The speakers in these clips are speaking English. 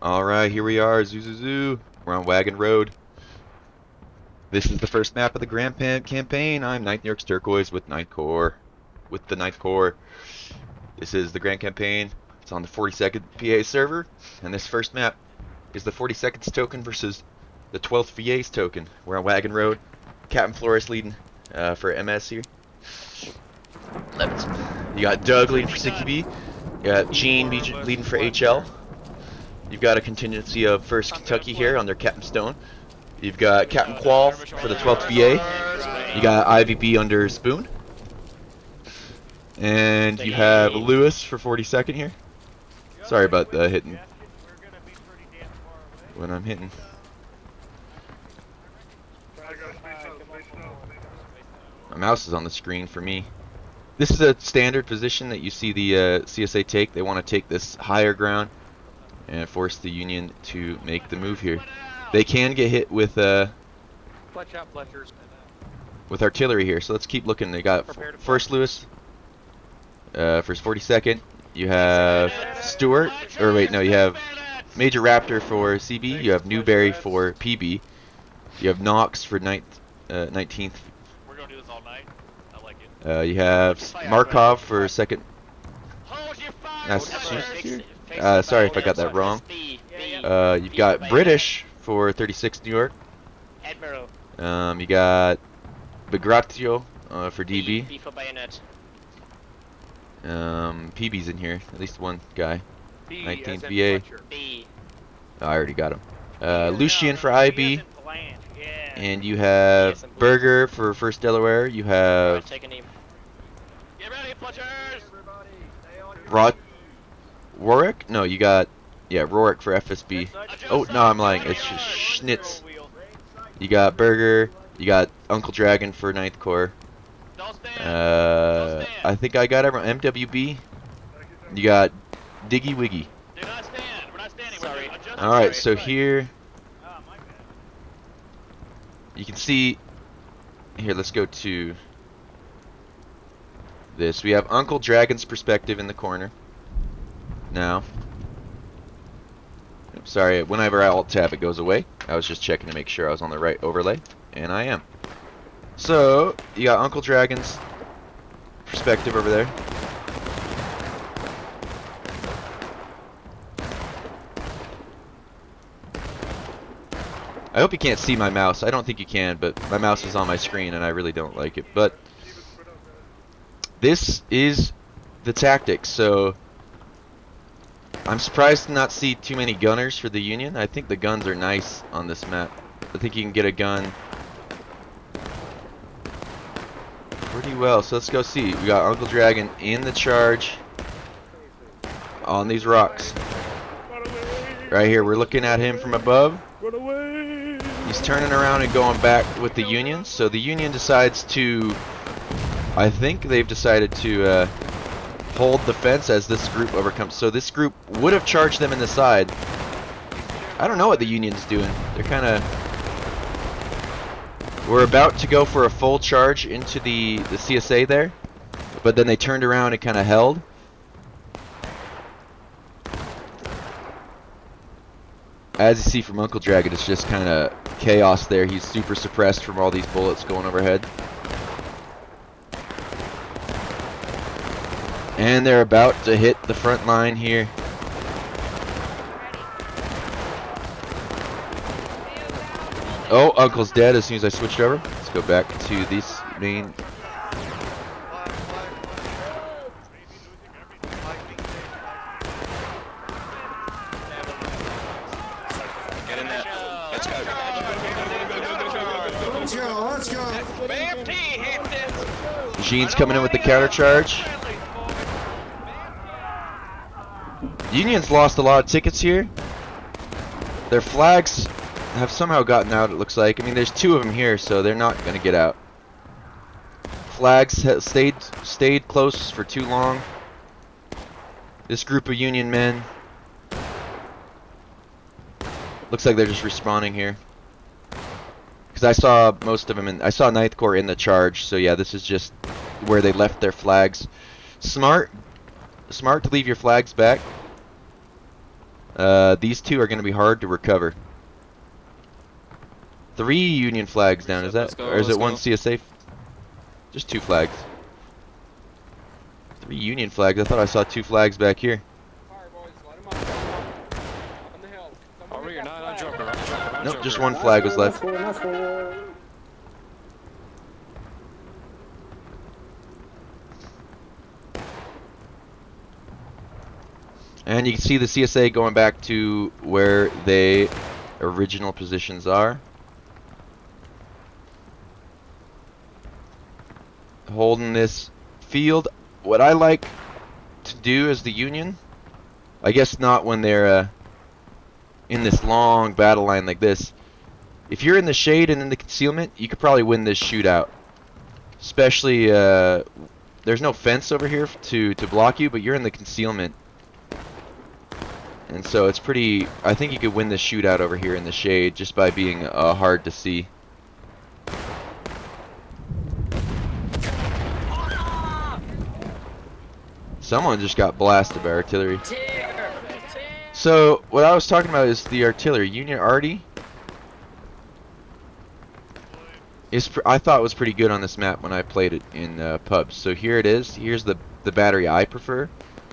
Alright, here we are, Zoo. We're on Wagon Road. This is the first map of the Grand Campaign. I'm Lt.terkoiz with Ninth Corps. With the Ninth Corps. This is the Grand Campaign. It's on the 42nd PA server. And this first map is the 42nd token versus the 12th VA's token. We're on Wagon Road. Captain Flores leading for MS here. 11th. You got Doug leading for 60B. You got Gene leading for HL. You've got a contingency of 1st Kentucky here under Captain Stone. You've got Captain Qual for the 12th VA. You got IVB under Spoon. And you have Lewis for 42nd here. Sorry about the hitting. When I'm hitting. My mouse is on the screen for me. This is a standard position that you see the CSA take. They want to take this higher ground and force the Union to make the move here. They can get hit with artillery here, so let's keep looking. They got first Lewis for his 42nd. You have Stewart, or wait, no, you have Major Raptor for CB. You have Newberry for PB. You have Knox for 19th. We're gonna do this all night. I like it. You have Markov for 2nd. Sorry if I got that wrong. You've got British for 36 New York. You got Bagratio for DB. PB's in here, at least one guy. 19th VA. Oh, I already got him. Lucian for IB. And you have Berger for 1st Delaware. You have Rorik? No, you got, yeah, Rorik for FSB. Oh, no, I'm lying. It's just Schnitz. You got Berger. You got Uncle Dragon for 9th Corps. I think I got everyone. MWB. You got Diggy Wiggy. Alright, so here you can see, here, let's go to this. We have Uncle Dragon's perspective in the corner. Now, sorry, whenever I alt-tab it goes away. I was just checking to make sure I was on the right overlay, and I am. So, you got Uncle Dragon's perspective over there. I hope you can't see my mouse. I don't think you can, but my mouse is on my screen and I really don't like it. But this is the tactics, so I'm surprised to not see too many gunners for the Union. I think the guns are nice on this map. I think you can get a gun pretty well. So let's go see. We got Uncle Dragon in the charge on these rocks. Right here, we're looking at him from above. He's turning around and going back with the Union. So the Union decides to, I think they've decided to hold the fence as this group overcomes. So this group would have charged them in the side. I don't know what the Union's doing. They're kind of, we're about to go for a full charge into the CSA there, but then they turned around and kind of held. As you see from Uncle Dragon, it's just kind of chaos there. He's super suppressed from all these bullets going overhead. And they're about to hit the front line here. Oh, Uncle's dead as soon as I switched over. Let's go back to this main. Gene's coming in with the counter charge. Union's lost a lot of tickets here. Their flags have somehow gotten out, it looks like. I mean, there's 2 of them here, so they're not going to get out. Flags have stayed close for too long. This group of Union men looks like they're just respawning here. Because I saw most of them I saw 9th Corps in the charge, so yeah, this is just where they left their flags. Smart to leave your flags back. These two are going to be hard to recover. 3 Union flags down, is that? Or is it 1 CSA? Just 2 flags. 3 Union flags. I thought I saw 2 flags back here. Nope, just 1 flag was left. And you can see the CSA going back to where their original positions are. Holding this field. What I like to do as the Union, I guess not when they're in this long battle line like this. If you're in the shade and in the concealment, you could probably win this shootout. Especially, there's no fence over here to block you, but you're in the concealment. And so it's pretty, I think you could win this shootout over here in the shade just by being hard to see. Someone just got blasted by artillery. So what I was talking about is the artillery. Union Arty is, I thought was pretty good on this map when I played it in pubs. So here it is. Here's the battery I prefer.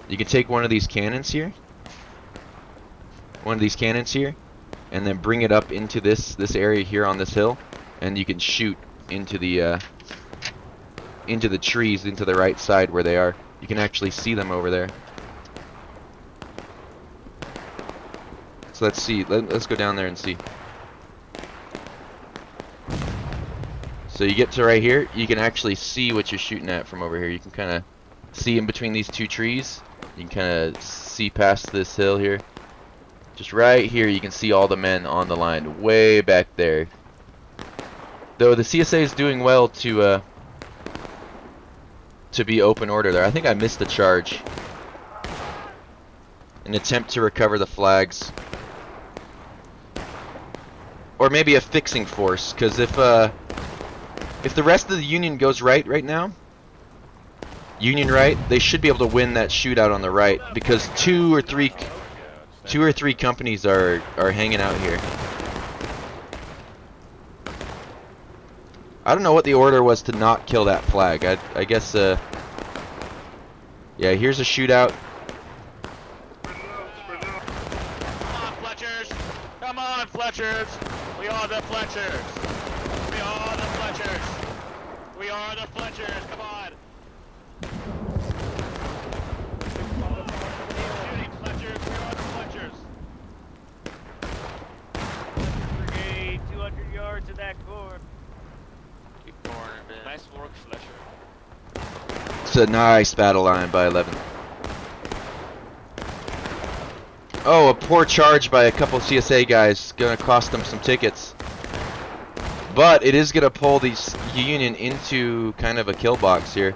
You can take one of these cannons here. And then bring it up into this area here on this hill, and you can shoot into the trees into the right side where they are. You can actually see them over there. So let's see. Let's go down there and see. So you get to right here, you can actually see what you're shooting at from over here. You can kind of see in between these 2 trees. You can kind of see past this hill here. Just right here, you can see all the men on the line, way back there. Though the CSA is doing well to be open order there. I think I missed the charge. An attempt to recover the flags, or maybe a fixing force. Because if the rest of the Union goes right now, Union right, they should be able to win that shootout on the right, because two or three companies are hanging out here. I don't know what the order was to not kill that flag. I guess yeah, here's a shootout. Come on, Fletchers! We are the Fletchers! We are the Fletchers! We are the Fletchers! Come on! Shooting, Fletchers! We are the Fletchers! Brigade, 200 yards to that core. Keep corner, man. Nice work, Fletcher. It's a nice battle line by 11. Oh, a poor charge by a couple CSA guys. Gonna cost them some tickets. But it is gonna pull these Union into kind of a kill box here.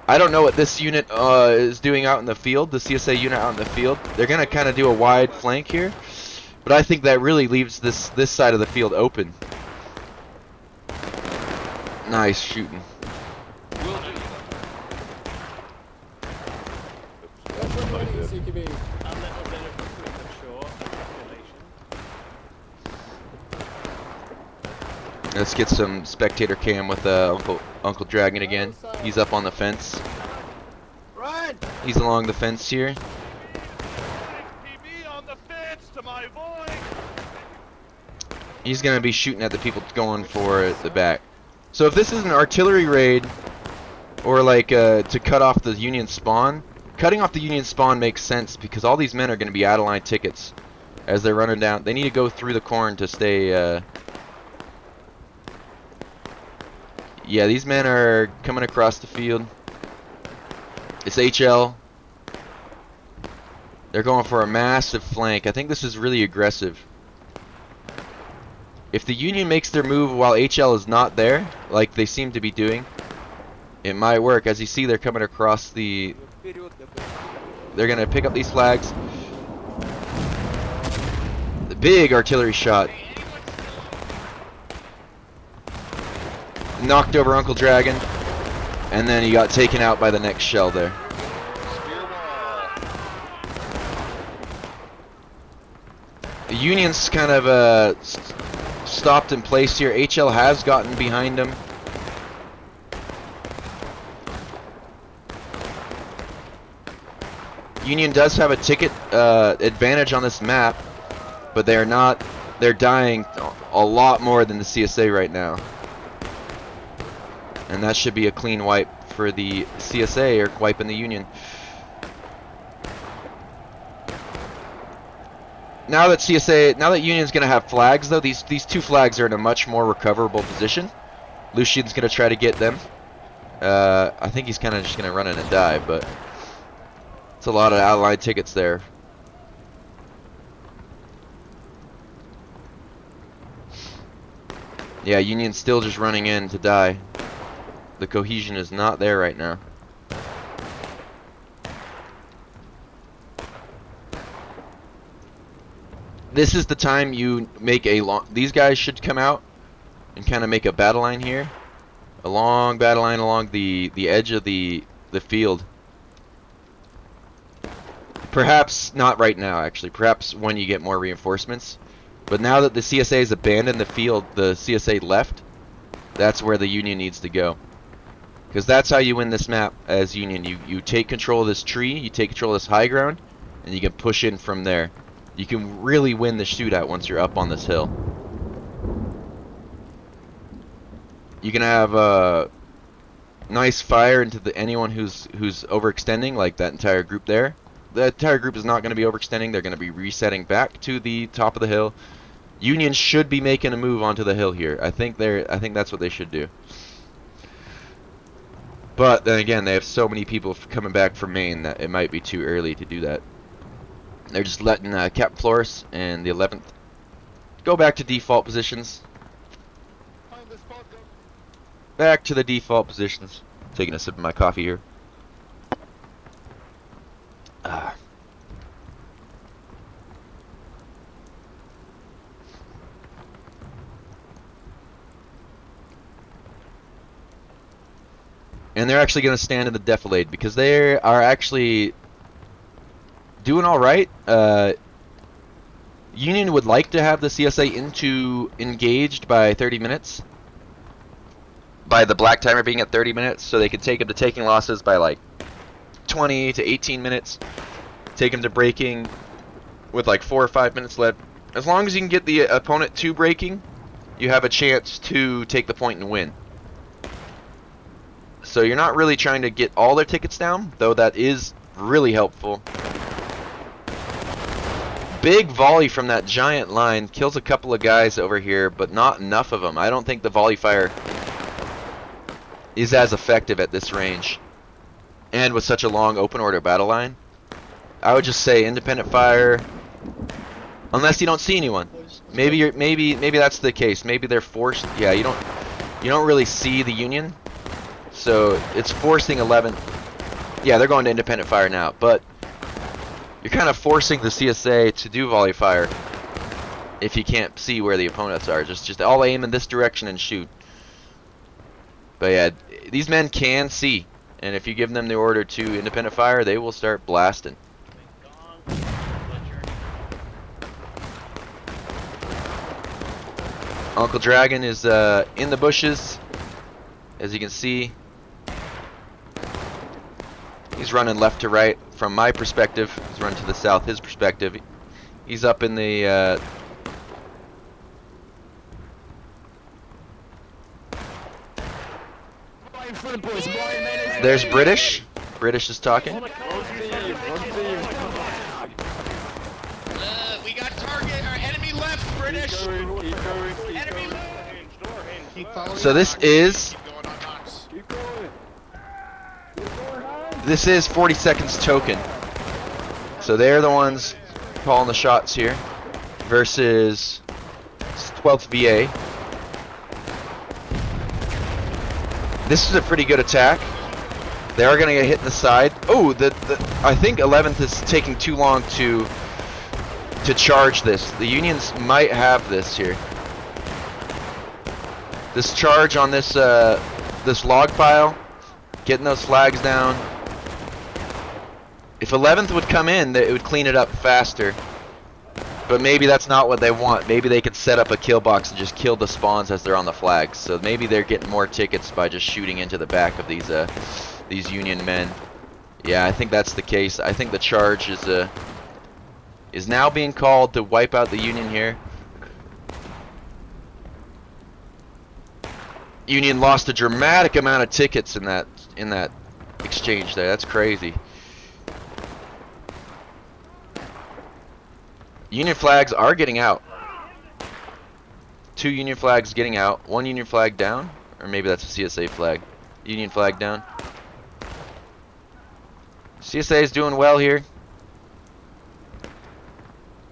I don't know what this unit is doing out in the field, the CSA unit out in the field. They're gonna kind of do a wide flank here. But I think that really leaves this side of the field open. Nice shooting. Let's get some spectator cam with Uncle Dragon again. He's up on the fence. Run! He's along the fence here. PB on the fence to my voice! He's gonna be shooting at the people going for the back. So if this is an artillery raid, or like to cut off the Union spawn, cutting off the Union spawn makes sense because all these men are gonna be out of line tickets as they're running down. They need to go through the corn to stay. Yeah, these men are coming across the field. It's HL. They're going for a massive flank. I think this is really aggressive. If the Union makes their move while HL is not there, like they seem to be doing, it might work. As you see, they're coming across the... They're going to pick up these flags. The big artillery shot. Knocked over Uncle Dragon, and then he got taken out by the next shell there. The Union's kind of stopped in place here. HL has gotten behind him. Union does have a ticket advantage on this map, but they're not. They're dying a lot more than the CSA right now, and that should be a clean wipe for the CSA, or wiping the Union. Now that Union's gonna have flags though, these two flags are in a much more recoverable position. Lucian's gonna try to get them. I think he's kind of just gonna run in and die, but it's a lot of allied tickets there. Yeah, Union's still just running in to die. The cohesion is not there right now. This is the time you make a long... These guys should come out and kind of make a battle line here. A long battle line along the edge of the field. Perhaps not right now, actually. Perhaps when you get more reinforcements. But now that the CSA has abandoned the field, the CSA left, that's where the Union needs to go. Because that's how you win this map as Union. You take control of this tree, you take control of this high ground, and you can push in from there. You can really win the shootout once you're up on this hill. You can have nice fire into anyone who's overextending, like that entire group there. The entire group is not going to be overextending. They're going to be resetting back to the top of the hill. Union should be making a move onto the hill here. I think that's what they should do. But then again, they have so many people coming back from Maine that it might be too early to do that. They're just letting Captain Flores and the 11th go back to default positions. Back to the default positions. Taking a sip of my coffee here. And they're actually going to stand in the defilade because they are actually doing all right. Union would like to have the CSA engaged by 30 minutes. By the black timer being at 30 minutes, so they could take them to taking losses by like 20 to 18 minutes. Take them to breaking with like 4 or 5 minutes left. As long as you can get the opponent to breaking, you have a chance to take the point and win. So you're not really trying to get all their tickets down, though that is really helpful. Big volley from that giant line kills a couple of guys over here, but not enough of them. I don't think the volley fire is as effective at this range, and with such a long open order battle line. I would just say independent fire, unless you don't see anyone. Maybe that's the case. Maybe they're forced. Yeah, you don't really see the Union, so it's forcing 11. Yeah, they're going to independent fire now, but you're kind of forcing the CSA to do volley fire if you can't see where the opponents are. Just all aim in this direction and shoot. But yeah, these men can see, and if you give them the order to independent fire, they will start blasting. Uncle Dragon is in the bushes, as you can see. He's running left to right from my perspective. He's running to the south, his perspective. He's up in the there's British. British is talking. We got target, or enemy left, British. Enemy left. So this is 40 seconds token. So they're the ones calling the shots here versus 12th VA. This is a pretty good attack. They are going to get hit in the side. Oh, I think 11th is taking too long to charge this. The Unions might have this here. This charge on this this log pile, getting those flags down. If 11th would come in, it would clean it up faster. But maybe that's not what they want. Maybe they could set up a kill box and just kill the spawns as they're on the flags. So maybe they're getting more tickets by just shooting into the back of these Union men. Yeah, I think that's the case. I think the charge is now being called to wipe out the Union here. Union lost a dramatic amount of tickets in that exchange there. That's crazy. Union flags are getting out. 2 Union flags getting out. 1 Union flag down. Or maybe that's a CSA flag. Union flag down. CSA is doing well here.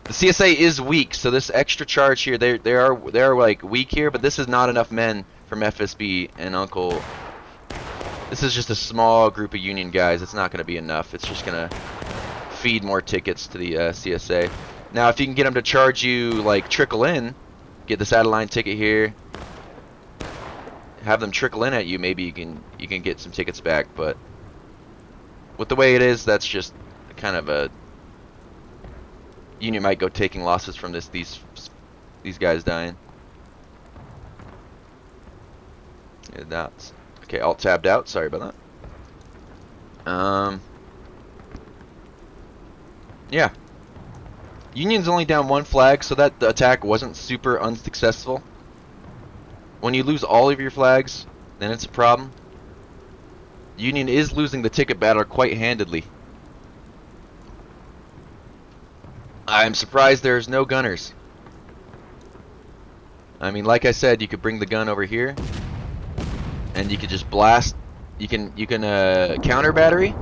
The CSA is weak, so this extra charge here, they are like weak here, but this is not enough men from FSB and Uncle. This is just a small group of Union guys. It's not going to be enough. It's just going to feed more tickets to the CSA. Now, if you can get them to charge you, like, trickle in, get this out-of-line ticket here, have them trickle in at you, maybe you can get some tickets back. But with the way it is, that's just kind of a Union might go taking losses from these guys dying. Yeah, that's okay. Alt tabbed out. Sorry about that. Yeah. Union's only down 1 flag, so that the attack wasn't super unsuccessful. When you lose all of your flags, then it's a problem. Union is losing the ticket battle quite handedly. I'm surprised there's no gunners. I mean, like I said, you could bring the gun over here, and you could just blast. You can counter battery,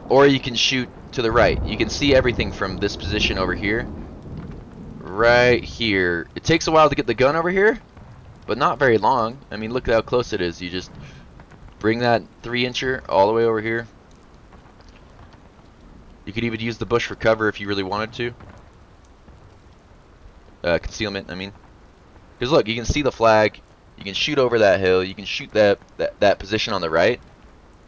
or you can shoot to the right. You can see everything from this position over here. Right here. It takes a while to get the gun over here, but not very long. I mean, look at how close it is. You just bring that 3-incher all the way over here. You could even use the bush for cover if you really wanted to. Concealment, I mean. Because look, you can see the flag. You can shoot over that hill. You can shoot that position on the right.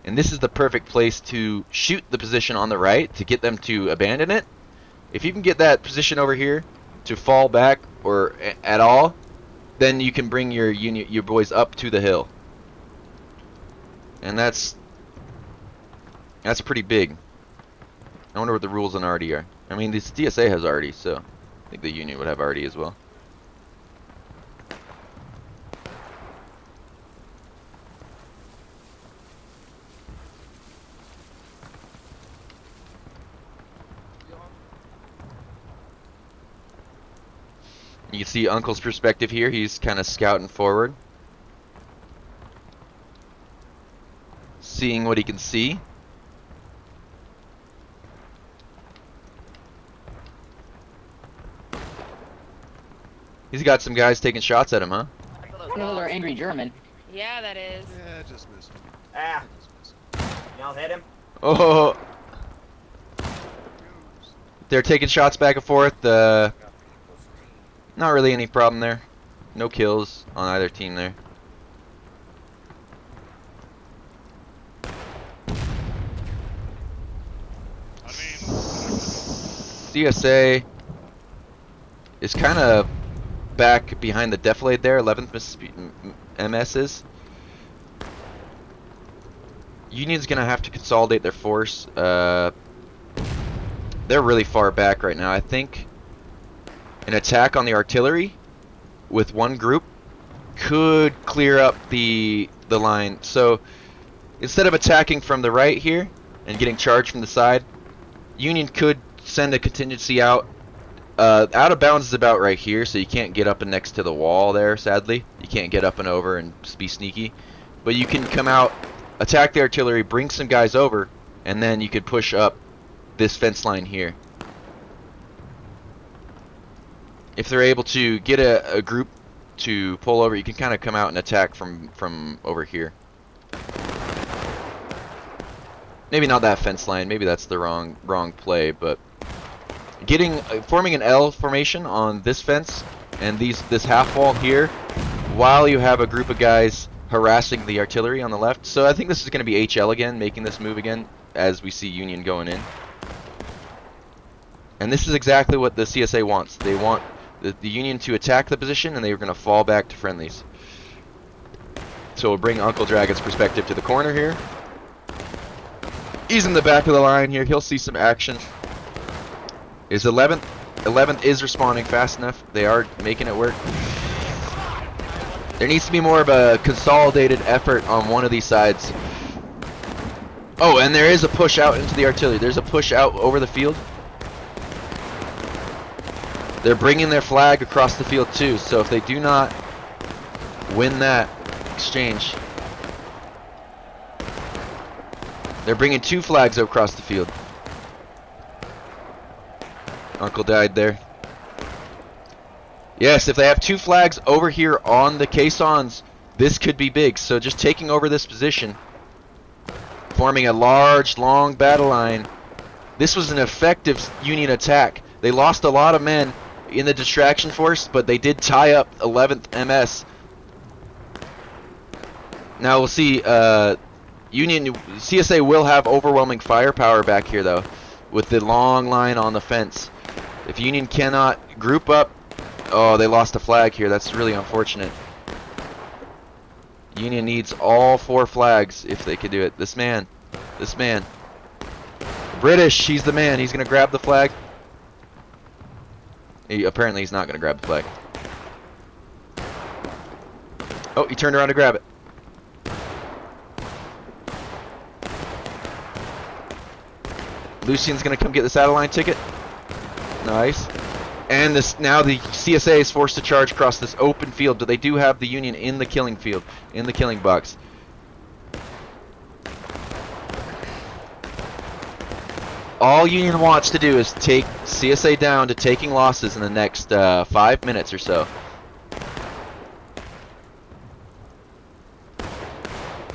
And this is the perfect place to shoot the position on the right to get them to abandon it. If you can get that position over here to fall back or at all, then you can bring your boys up to the hill. And that's pretty big. I wonder what the rules on RD are. I mean, this DSA has RD, so I think the Union would have RD as well. You can see Uncle's perspective here. He's kind of scouting forward, seeing what he can see. He's got some guys taking shots at him, huh? Another angry German. Yeah, that is. Yeah, just missed him. Ah. Y'all hit him? Oh, they're taking shots back and forth. Not really any problem there. No kills on either team there. CSA is kind of back behind the defilade there. 11th MS is. Union's gonna have to consolidate their force. They're really far back right now. I think an attack on the artillery with one group could clear up the line. So instead of attacking from the right here and getting charged from the side, Union could send a contingency out. Out of bounds is about right here, so you can't get up and next to the wall there, sadly. You can't get up and over and be sneaky. But you can come out, attack the artillery, bring some guys over, and then you could push up this fence line here. If they're able to get a group to pull over, you can kind of come out and attack from over here. Maybe not that fence line. Maybe that's the wrong play, but forming an L formation on this fence and this half wall here, while you have a group of guys harassing the artillery on the left. So I think this is going to be HL again, making this move again as we see Union going in. And this is exactly what the CSA wants. They want the Union to attack the position, and they are going to fall back to friendlies. So we'll bring Uncle Dragon's perspective to the corner here. He's in the back of the line here. He'll see some action. Is 11th? 11th is responding fast enough. They are making it work. There needs to be more of a consolidated effort on one of these sides. Oh, and there is a push out into the artillery. There's a push out over the field. They're bringing their flag across the field too, so if they do not win that exchange, they're bringing 2 flags across the field. Uncle died there. Yes, if they have 2 flags over here on the caissons, this could be big. So just taking over this position, forming a large, long battle line. This was an effective Union attack. They lost a lot of men in the distraction force, but they did tie up 11th MS. Now we'll see. Union CSA will have overwhelming firepower back here, though, with the long line on the fence. If Union cannot group up, oh, they lost a flag here. That's really unfortunate. Union needs all 4 flags if they could do it. This man. British, he's the man. He's going to grab the flag. Apparently he's not going to grab the flag. Oh, he turned around to grab it. Lucian's going to come get the saddle line ticket. Nice. And now the CSA is forced to charge across this open field, but they do have the Union in the killing field, in the killing box. All Union wants to do is take CSA down to taking losses in the next 5 minutes or so.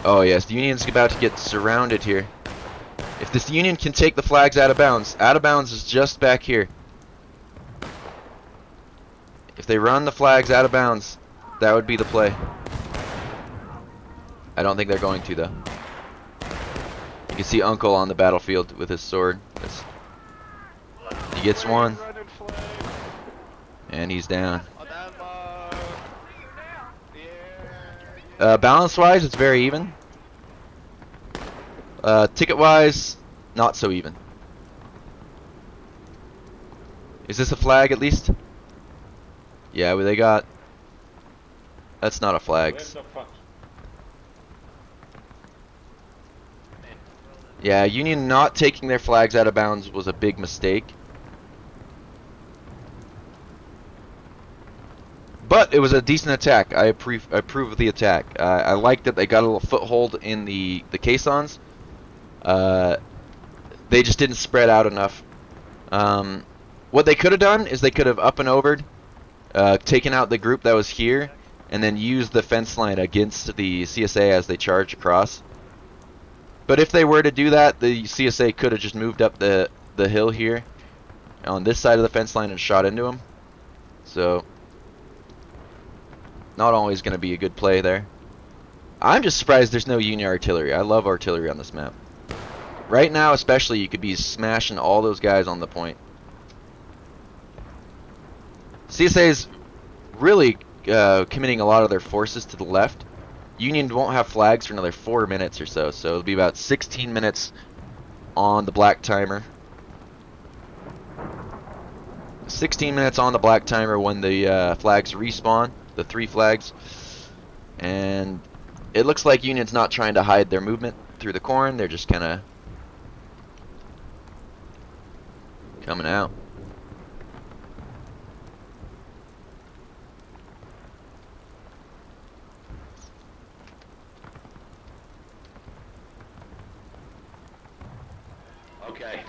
Oh yes, the Union's about to get surrounded here. If this Union can take the flags out of bounds is just back here. If they run the flags out of bounds, that would be the play. I don't think they're going to, though. You can see Uncle on the battlefield with his sword. He gets one. And he's down. Balance-wise, it's very even. Ticket-wise, not so even. Is this a flag, at least? Yeah, well, they got... That's not a flag. Yeah, Union not taking their flags out of bounds was a big mistake. But it was a decent attack. I approve of the attack. I like that they got a little foothold in the caissons. They just didn't spread out enough. What they could have done is they could have up and overed, taken out the group that was here, and then used the fence line against the CSA as they charge across. But if they were to do that, the CSA could have just moved up the hill here on this side of the fence line and shot into them. So, not always going to be a good play there. I'm just surprised there's no Union artillery. I love artillery on this map. Right now, especially, you could be smashing all those guys on the point. CSA is really committing a lot of their forces to the left. Union won't have flags for another 4 minutes or so, so it'll be about 16 minutes on the black timer. 16 minutes on the black timer when the flags respawn, the 3 flags. And it looks like Union's not trying to hide their movement through the corn, they're just kind of coming out. Okay.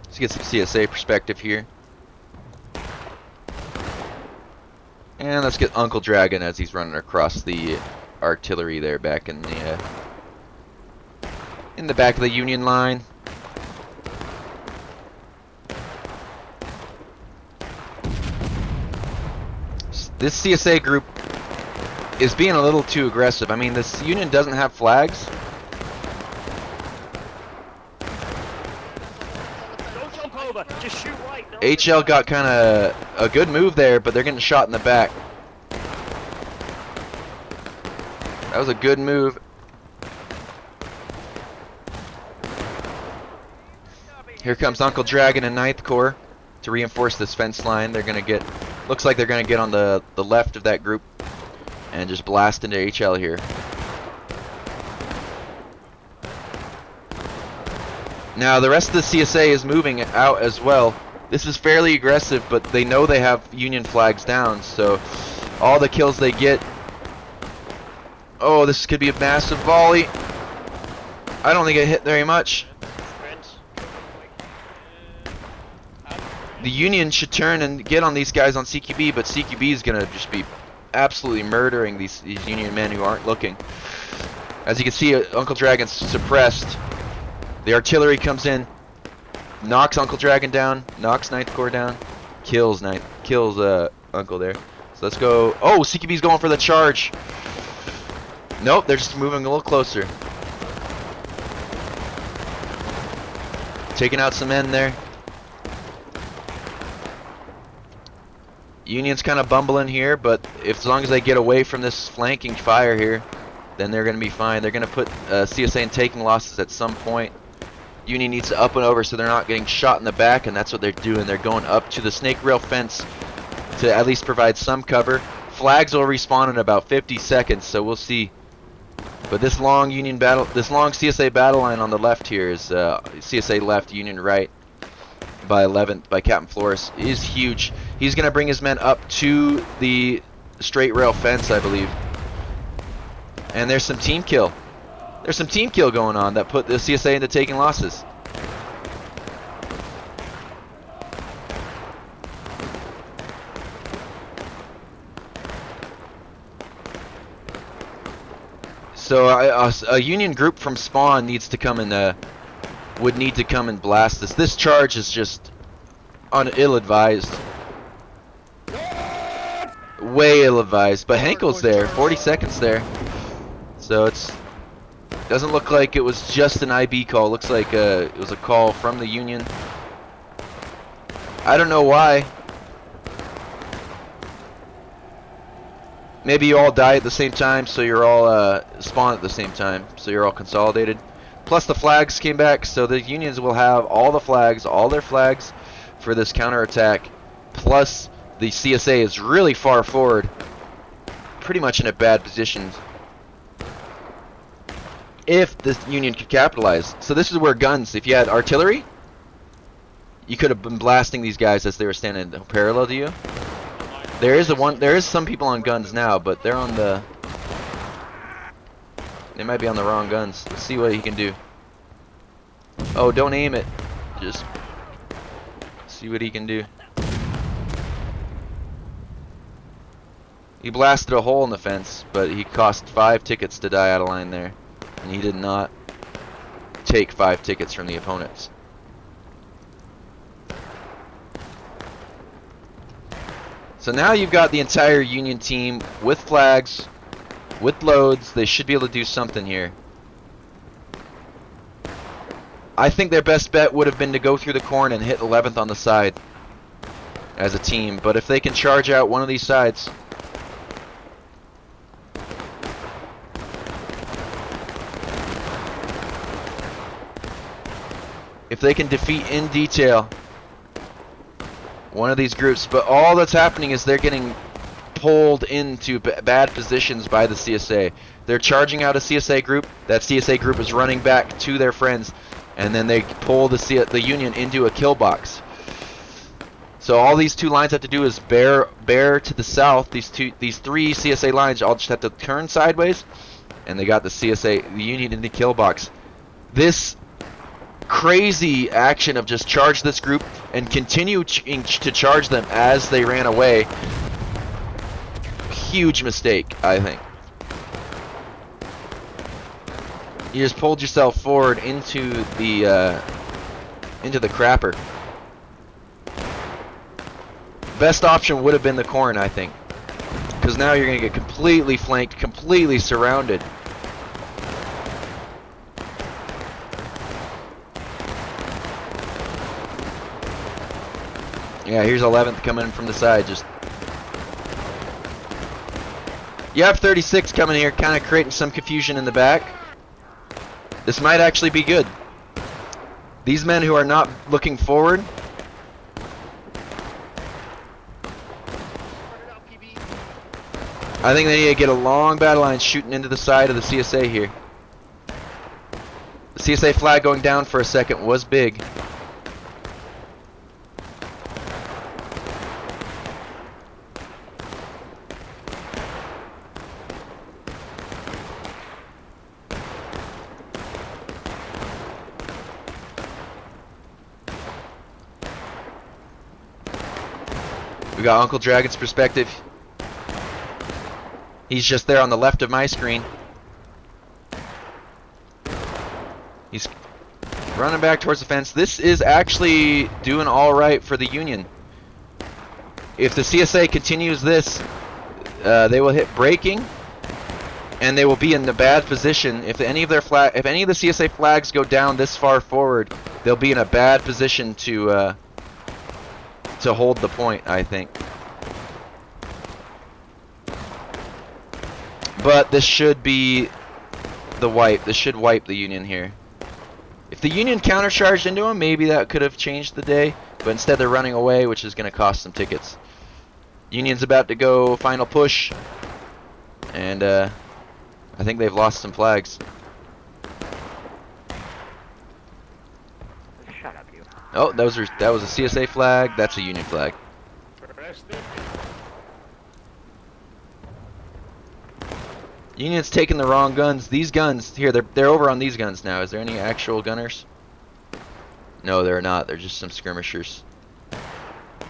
Let's get some CSA perspective here. And let's get Uncle Dragon as he's running across the artillery there back in the in the back of the Union line. This CSA group is being a little too aggressive. I mean, this Union doesn't have flags. Don't jump over. Just shoot right. No, HL got kind of a good move there, but they're getting shot in the back. That was a good move. Here comes Uncle Dragon and 9th Corps to reinforce this fence line. They're gonna get, looks like they're gonna get on the left of that group and just blast into HL here. Now the rest of the CSA is moving out as well. This is fairly aggressive, but they know they have Union flags down, so all the kills they get. Oh, this could be a massive volley. I don't think it hit very much. The Union should turn and get on these guys on CQB, but CQB is gonna just be absolutely murdering these Union men who aren't looking. As you can see, Uncle Dragon's suppressed. The artillery comes in, knocks Uncle Dragon down, knocks 9th Corps down, kills Uncle there. So let's go. Oh, CQB's going for the charge. Nope, they're just moving a little closer. Taking out some men there. Union's kind of bumbling here, but as long as they get away from this flanking fire here, then they're going to be fine. They're going to put CSA in taking losses at some point. Union needs to up and over so they're not getting shot in the back, and that's what they're doing. They're going up to the snake rail fence to at least provide some cover. Flags will respawn in about 50 seconds, so we'll see. But this long CSA battle line on the left here is CSA left, Union right by 11th by Captain Flores is huge. He's going to bring his men up to the straight rail fence, I believe. And there's some team kill. There's some team kill going on that put the CSA into taking losses. So a Union group from spawn needs to come and would need to come and blast this. This charge is just ill-advised. Way ill-advised. But Henkel's there, 40 seconds there. So it's doesn't look like it was just an IB call. Looks like it was a call from the Union. I don't know why. Maybe you all die at the same time, so you're all spawn at the same time, so you're all consolidated. Plus the flags came back, so the Unions will have all the flags, all their flags for this counterattack. Plus the CSA is really far forward, pretty much in a bad position. If this Union could capitalize. So this is where guns, if you had artillery, you could have been blasting these guys as they were standing parallel to you. There is some people on guns now, but they're on the, they might be on the wrong guns. Let's see what he can do. Oh, don't aim it. Just see what he can do. He blasted a hole in the fence, but he cost 5 tickets to die out of line there. And he did not take 5 tickets from the opponents. So now you've got the entire Union team with flags, with loads. They should be able to do something here. I think their best bet would have been to go through the corn and hit 11th on the side as a team. But if they can charge out one of these sides, if they can defeat in detail one of these groups, but all that's happening is they're getting pulled into bad positions by the CSA. They're charging out a CSA group. That CSA group is running back to their friends, and then they pull the Union into a kill box. So all these two lines have to do is bear to the south. These three CSA lines all just have to turn sideways, and they got the Union in the kill box. This crazy action of just charge this group and continue to charge them as they ran away. Huge mistake, I think. You just pulled yourself forward into the crapper. Best option would have been the corn, I think, because now you're gonna get completely flanked, completely surrounded. Yeah, here's 11th coming in from the side. Just you have 36 coming here, kind of creating some confusion in the back. This might actually be good. These men who are not looking forward. I think they need to get a long battle line shooting into the side of the CSA here. The CSA flag going down for a second was big. We got Uncle Dragon's perspective. He's just there on the left of my screen. He's running back towards the fence. This is actually doing all right for the Union. If the CSA continues this, they will hit braking, and they will be in a bad position. If any of the CSA flags go down this far forward, they'll be in a bad position to hold the point, I think. But this should be the wipe. This should wipe the Union here. If the Union countercharged into them, maybe that could have changed the day. But instead they're running away, which is going to cost some tickets. Union's about to go final push. And I think they've lost some flags. Shut up, you. Oh, that was a CSA flag. That's a Union flag. Union's taking the wrong guns. These guns here, they're over on these guns now. Is there any actual gunners? No, they're not. They're just some skirmishers.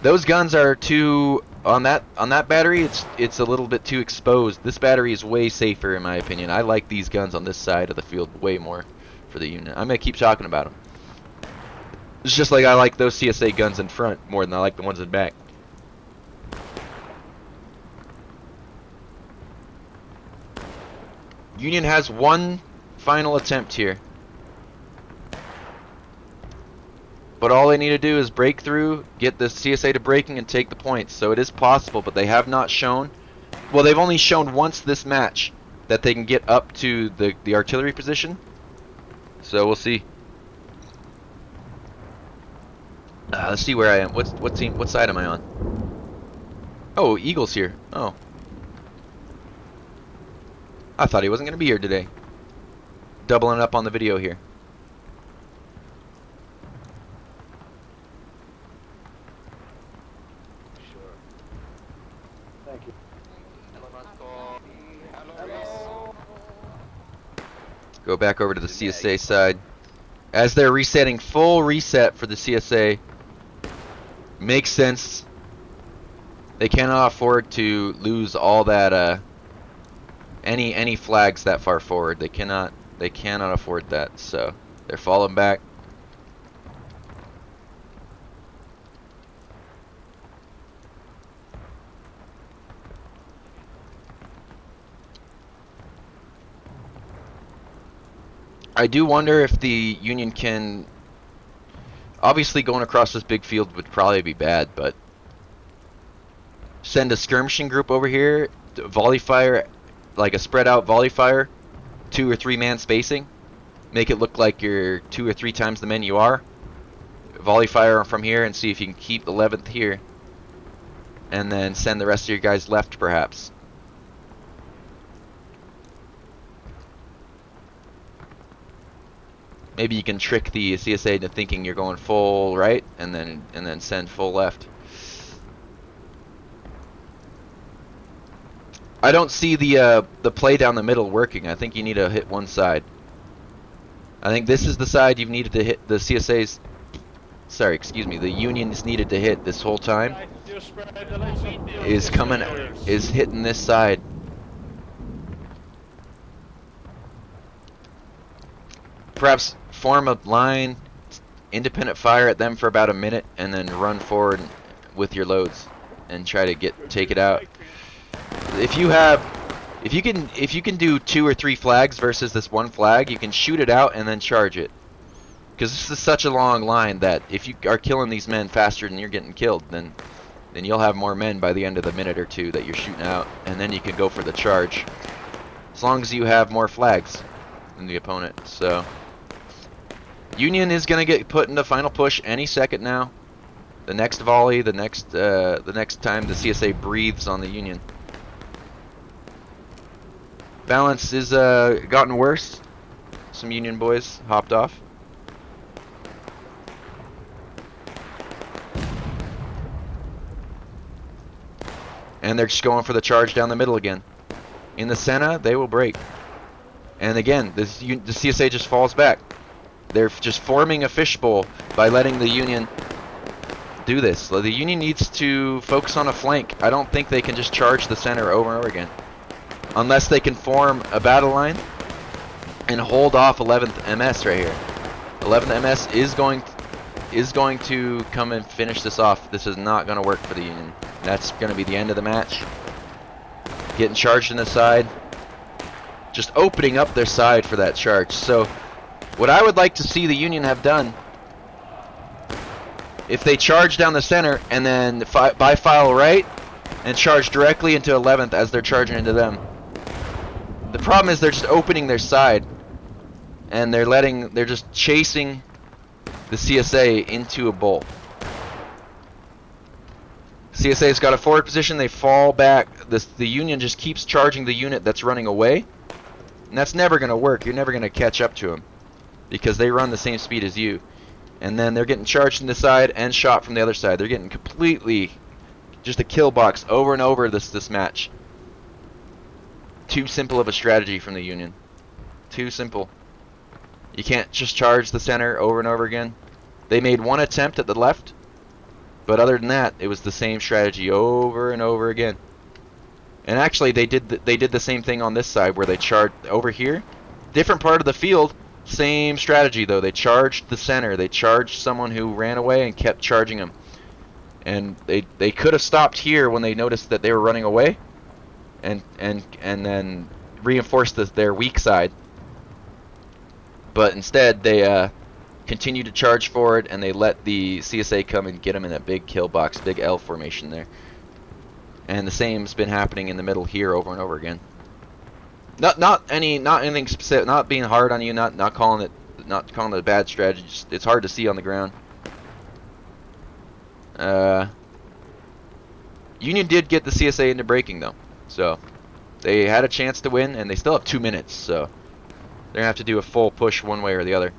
Those guns are too on that battery. It's a little bit too exposed. This battery is way safer in my opinion. I like these guns on this side of the field way more for the Union. I'm gonna keep talking about them. It's just like I like those CSA guns in front more than I like the ones in back. Union has one final attempt here. But all they need to do is break through, get the CSA to braking, and take the points. So it is possible, but they have not shown. Well, they've only shown once this match that they can get up to the artillery position. So we'll see. Let's see where I am. What team? What side am I on? Oh, Eagle's here. Oh. I thought he wasn't going to be here today. Doubling up on the video here. Sure. Thank you. Go back over to the CSA side. As they're resetting, full reset for the CSA. Makes sense. They cannot afford to lose all that any flags that far forward. They cannot afford that. So they're falling back. I do wonder if the Union can. Obviously, going across this big field would probably be bad, but send a skirmishing group over here, volley fire, like a spread out volley fire, 2 or 3 man spacing, make it look like you're 2 or 3 times the men you are. Volley fire from here and see if you can keep 11th here, and then send the rest of your guys left, perhaps. Maybe you can trick the CSA into thinking you're going full right, and then send full left. I don't see the play down the middle working. I think you need to hit one side. I think this is the side you've needed to hit. The CSA's, sorry, excuse me, the Union's needed to hit this whole time. Is hitting this side. perhaps form a line, independent fire at them for about a minute, and then run forward with your loads and try to take it out. If you can do 2 or 3 flags versus this one flag, you can shoot it out and then charge it. Because this is such a long line that if you are killing these men faster than you're getting killed, then you'll have more men by the end of the minute or 2 that you're shooting out, and then you can go for the charge. As long as you have more flags than the opponent. So Union is gonna get put in the final push any second now. The next volley, the next time the CSA breathes on the Union. Balance is gotten worse. Some Union boys hopped off. And they're just going for the charge down the middle again. In the center, they will break. And again, the CSA just falls back. They're just forming a fishbowl by letting the Union do this. The Union needs to focus on a flank. I don't think they can just charge the center over and over again. Unless they can form a battle line and hold off 11th MS right here. 11th MS is going to come and finish this off. This is not going to work for the Union. That's going to be the end of the match. Getting charged in the side. Just opening up their side for that charge. So what I would like to see the Union have done, if they charge down the center and then bi-file right and charge directly into 11th as they're charging into them. The problem is they're just opening their side and they're just chasing the CSA into a bowl. CSA's got a forward position, they fall back. The Union just keeps charging the unit that's running away. And that's never going to work. You're never going to catch up to them because they run the same speed as you. And then they're getting charged from the side and shot from the other side. They're getting completely just a kill box over and over this match. Too simple of a strategy from the Union. Too simple. You can't just charge the center over and over again. They made one attempt at the left, but other than that, it was the same strategy over and over again. And actually, they did the same thing on this side where they charged over here. Different part of the field, same strategy though. They charged the center. They charged someone who ran away and kept charging him. And they could have stopped here when they noticed that they were running away, and then reinforced their weak side. But instead, they continued to charge forward, and they let the CSA come and get them in a big kill box, big L formation there. And the same's been happening in the middle here over and over again. Not anything specific, not being hard on you, not calling it a bad strategy. Just, it's hard to see on the ground. Union did get the CSA into breaking though, so they had a chance to win, and they still have 2 minutes, so they're gonna have to do a full push one way or the other.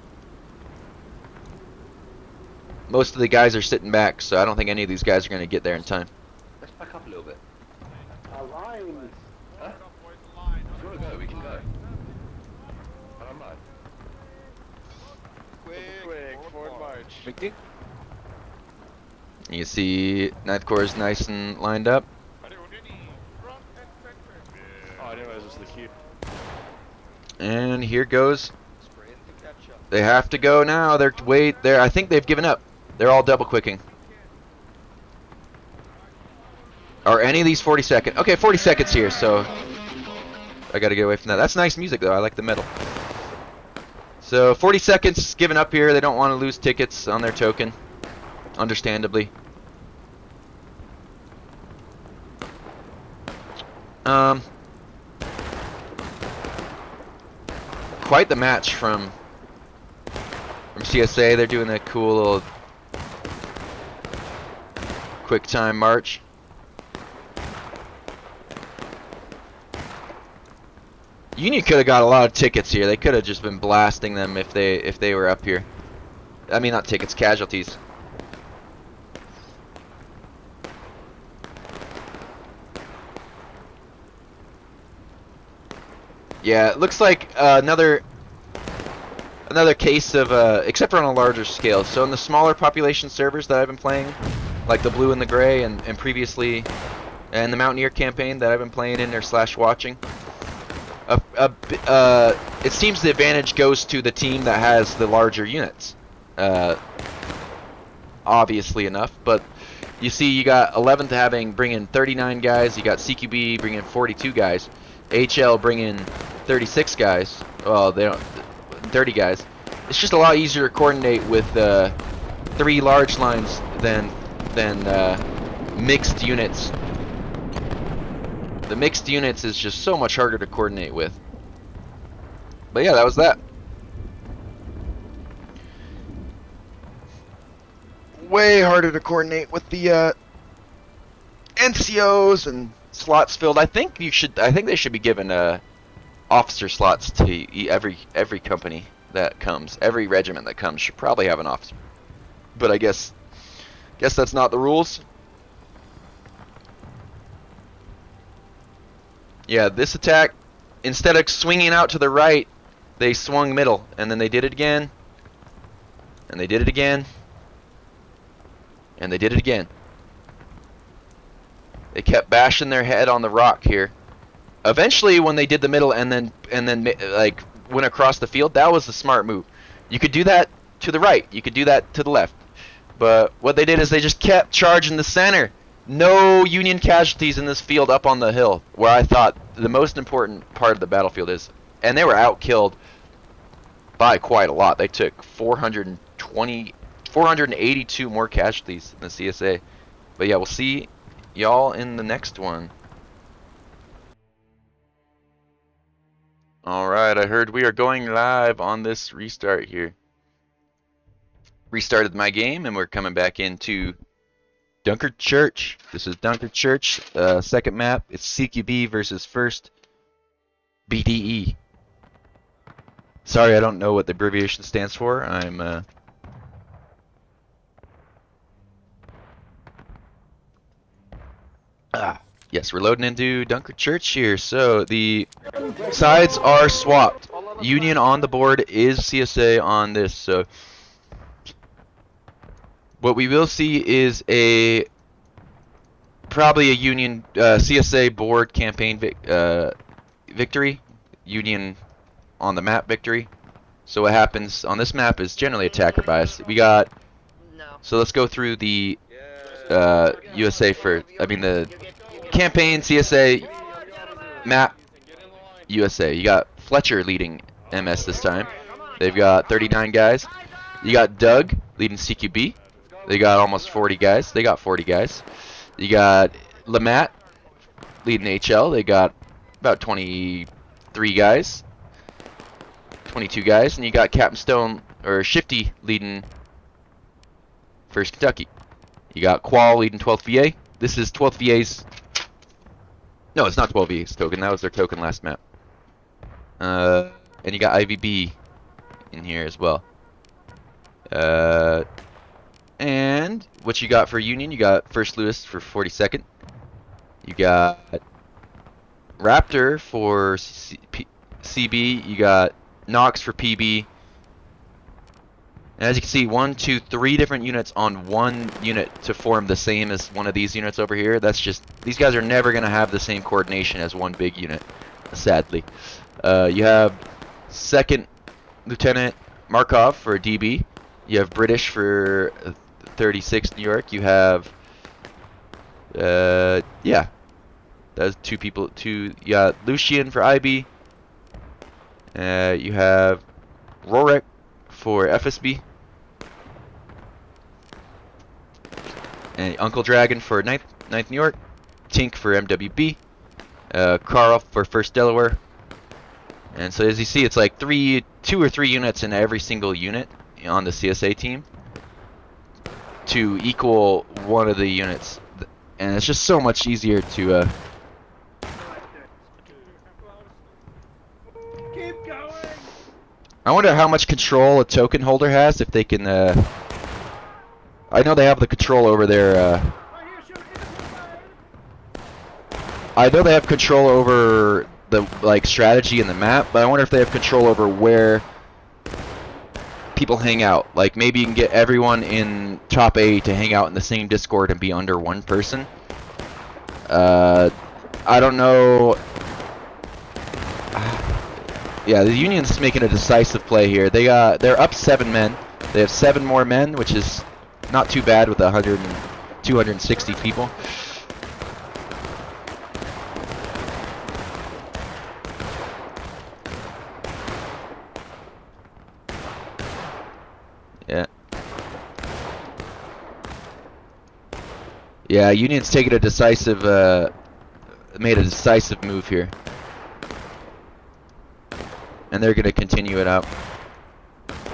Most of the guys are sitting back, so I don't think any of these guys are gonna get there in time. Let's back up a little bit. Lines. Huh? If you want to go, we can go. I don't mind. Quick, forward march. Victor? You see 9th Corps is nice and lined up. Oh, I didn't realize this was the queue. And here goes. They have to go now. I think they've given up. They're all double quicking. Are any of these 40 seconds? Okay, 40 seconds here, so I gotta get away from that. That's nice music though. I like the metal. So 40 seconds given up here. They don't want to lose tickets on their token, understandably. Quite the match from CSA. They're doing a cool little quick time march. Union could have got a lot of tickets here. They could have just been blasting them if they were up here. I mean, not tickets, casualties. Yeah, it looks like another case of except for on a larger scale. So in the smaller population servers that I've been playing, like the blue and the gray, and previously, and the Mountaineer campaign that I've been playing in or /watching, it seems the advantage goes to the team that has the larger units. Obviously enough, but you see, you got 11th bringing 39 guys. You got CQB bringing 42 guys. HL bringing 36 guys. Well, they don't 30 guys. It's just a lot easier to coordinate with 3 large lines than mixed units. The mixed units is just so much harder to coordinate with. But yeah, that was that. Way harder to coordinate with the NCOs and slots filled. I think they should be given officer slots to every company that comes. Every regiment that comes should probably have an officer. But I guess that's not the rules. Yeah, this attack, instead of swinging out to the right, they swung middle, and then they did it again, and they did it again, and they did it again. They kept bashing their head on the rock here. Eventually, when they did the middle and then like went across the field, that was the smart move. You could do that to the right, you could do that to the left, but what they did is they just kept charging the center. No Union casualties in this field up on the hill, where I thought the most important part of the battlefield is. And they were outkilled by quite a lot. They took 482 more casualties than the CSA. But yeah, we'll see y'all in the next one. Alright, I heard we are going live on this restart here. Restarted my game, and we're coming back into Dunkard Church. This is Dunkard Church, second map. It's CQB versus 1st BDE. Sorry, I don't know what the abbreviation stands for. Yes, we're loading into Dunkard Church here. So the sides are swapped. Union on the board is CSA on this. So what we will see is probably a Union CSA board campaign victory. Union on the map victory. So what happens on this map is generally attacker bias. We got. So let's go through the USA first. I mean the campaign CSA map USA. You got Fletcher leading MS this time. They've got 39 guys. You got Doug leading CQB. They got almost 40 guys. They got 40 guys. You got Lamat leading HL. They got about 23 guys. 22 guys. And you got Captain Stone, or Shifty, leading 1st Kentucky. You got Qual leading 12th VA. This is 12th VA's... No, it's not 12th VA's token. That was their token last map. And you got IVB in here as well. And what you got for Union? You got 1st Lewis for 42nd. You got Raptor for CB. You got Knox for PB. And as you can see, 1, 2, 3 different units on one unit to form the same as one of these units over here. That's just, these guys are never going to have the same coordination as one big unit, sadly. You have 2nd Lieutenant Markov for DB. You have British for 36th New York. You have, yeah, that's 2 people. You got Lucian for IB. You have Rorek for FSB. And Uncle Dragon for 9th New York. Tink for MWB. Carl for 1st Delaware. And so as you see, it's like 2 or 3 units in every single unit on the CSA team to equal one of the units, and it's just so much easier to Keep going. I wonder how much control a token holder has, if they can I know they have the control over their I know they have control over the strategy in the map, but I wonder if they have control over where people hang out. Like maybe you can get everyone in top A to hang out in the same Discord and be under one person. I don't know. Yeah, the Union's making a decisive play here. They're up 7 men. They have 7 more men, which is not too bad with 260 people. Yeah. Yeah, Union's taking a decisive, made a decisive move here. And they're going to continue it out.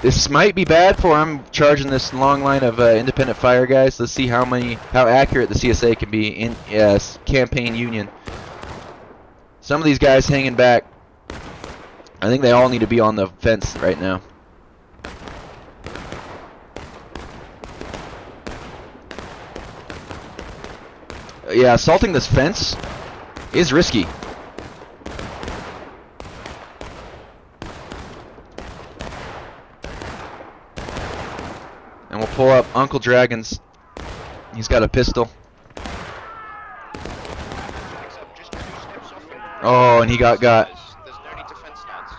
This might be bad for them, charging this long line of independent fire guys. Let's see how accurate the CSA can be in campaign Union. Some of these guys hanging back. I think they all need to be on the fence right now. Yeah, assaulting this fence is risky. And we'll pull up Uncle Dragon's. He's got a pistol. Oh, and he got. There's no need to fence stance.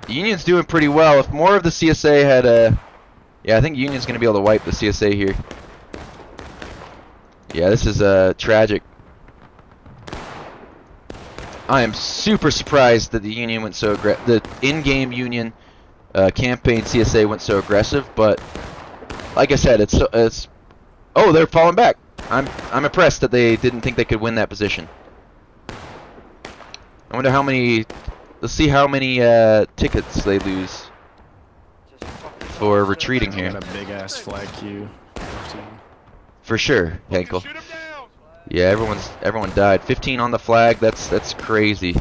Union's doing pretty well. If more of the CSA had a... Yeah, I think Union's going to be able to wipe the CSA here. Yeah, this is tragic. I am super surprised that the Union went so aggressive. The in-game Union campaign CSA went so aggressive, but like I said, it's. Oh, they're falling back. I'm impressed that they didn't think they could win that position. I wonder how many. Let's see how many tickets they lose for retreating here. Got a big ass flag queue. 15. For sure, Henkel. Yeah, everyone died. 15 on the flag. That's crazy.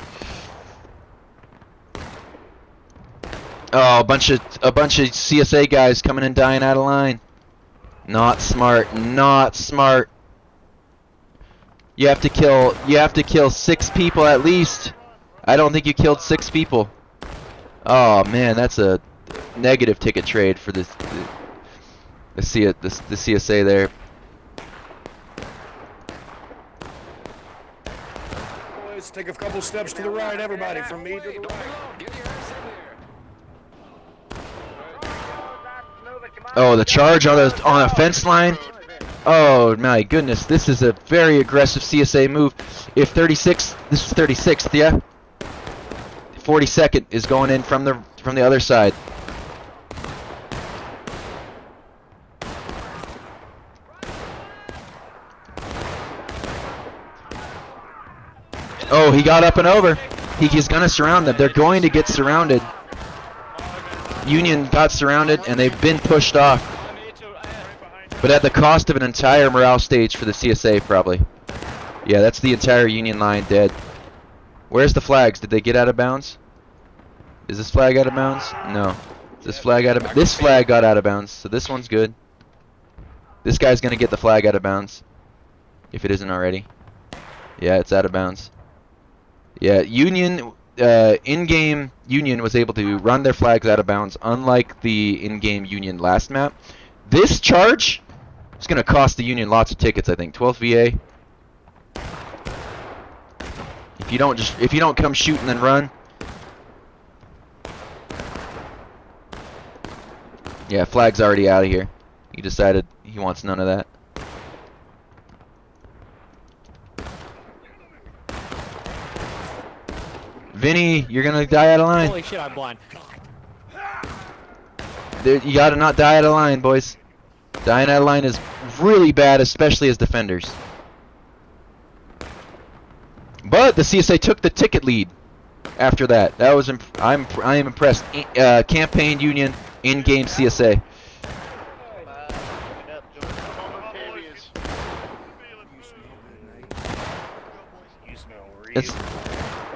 Oh, a bunch of CSA guys coming and dying out of line. Not smart. Not smart. You have to kill 6 people at least. I don't think you killed 6 people. Oh man, that's a negative ticket trade for the CSA there. Boys, take a couple steps to the right, everybody, from me to the right. Oh, the charge on a fence line. Oh my goodness, this is a very aggressive CSA move. If 36, this is 36th, yeah. 42nd is going in from the other side. Oh, he got up and over. He's gonna surround them. They're going to get surrounded. Union got surrounded and they've been pushed off. But at the cost of an entire morale stage for the CSA, probably. Yeah, that's the entire Union line dead. Where's the flags? Did they get out of bounds? Is this flag out of bounds? No. Is this flag out of... This flag got out of bounds, so this one's good. This guy's gonna get the flag out of bounds. If it isn't already. Yeah, it's out of bounds. Yeah, Union... in-game Union was able to run their flags out of bounds, unlike the in-game Union last map. This charge is going to cost the Union lots of tickets, I think. 12th VA. If you don't come shoot and then run. Yeah, flag's already out of here. He decided he wants none of that. Vinny, you're gonna die out of line. Holy shit, I'm blind. You gotta not die out of line, boys. Dying out of line is really bad, especially as defenders. But the CSA took the ticket lead after that. That was I am impressed. Campaign Union in-game CSA.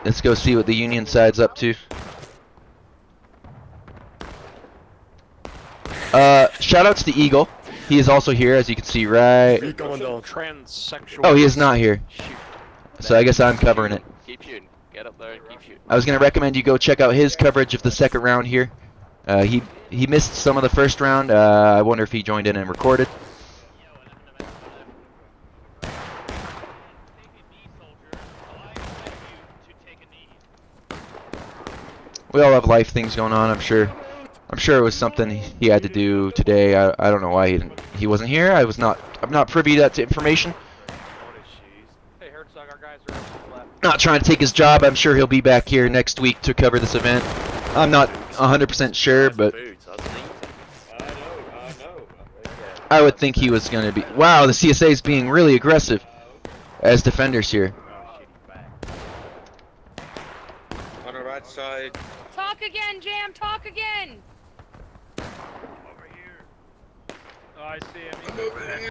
Let's go see what the Union side's up to. Shoutouts to Eagle. He is also here, as you can see, right. Transsexual. Oh, he is not here. So I guess I'm covering it. Keep shooting. Get up there and keep shooting. I was gonna recommend you go check out his coverage of the second round here. He missed some of the first round. I wonder if he joined in and recorded. We all have life things going on, I'm sure. I'm sure it was something he had to do today. I don't know why he wasn't here. I'm not privy to that information. Hey, Herzog, our guys are up to the left. Not trying to take his job. I'm sure he'll be back here next week to cover this event. I'm not 100% sure, but I would think he was going to be. Wow, the CSA is being really aggressive as defenders here. On the right side. Talk again, Jam. Talk again. Over here. Oh, I see him. He's over there.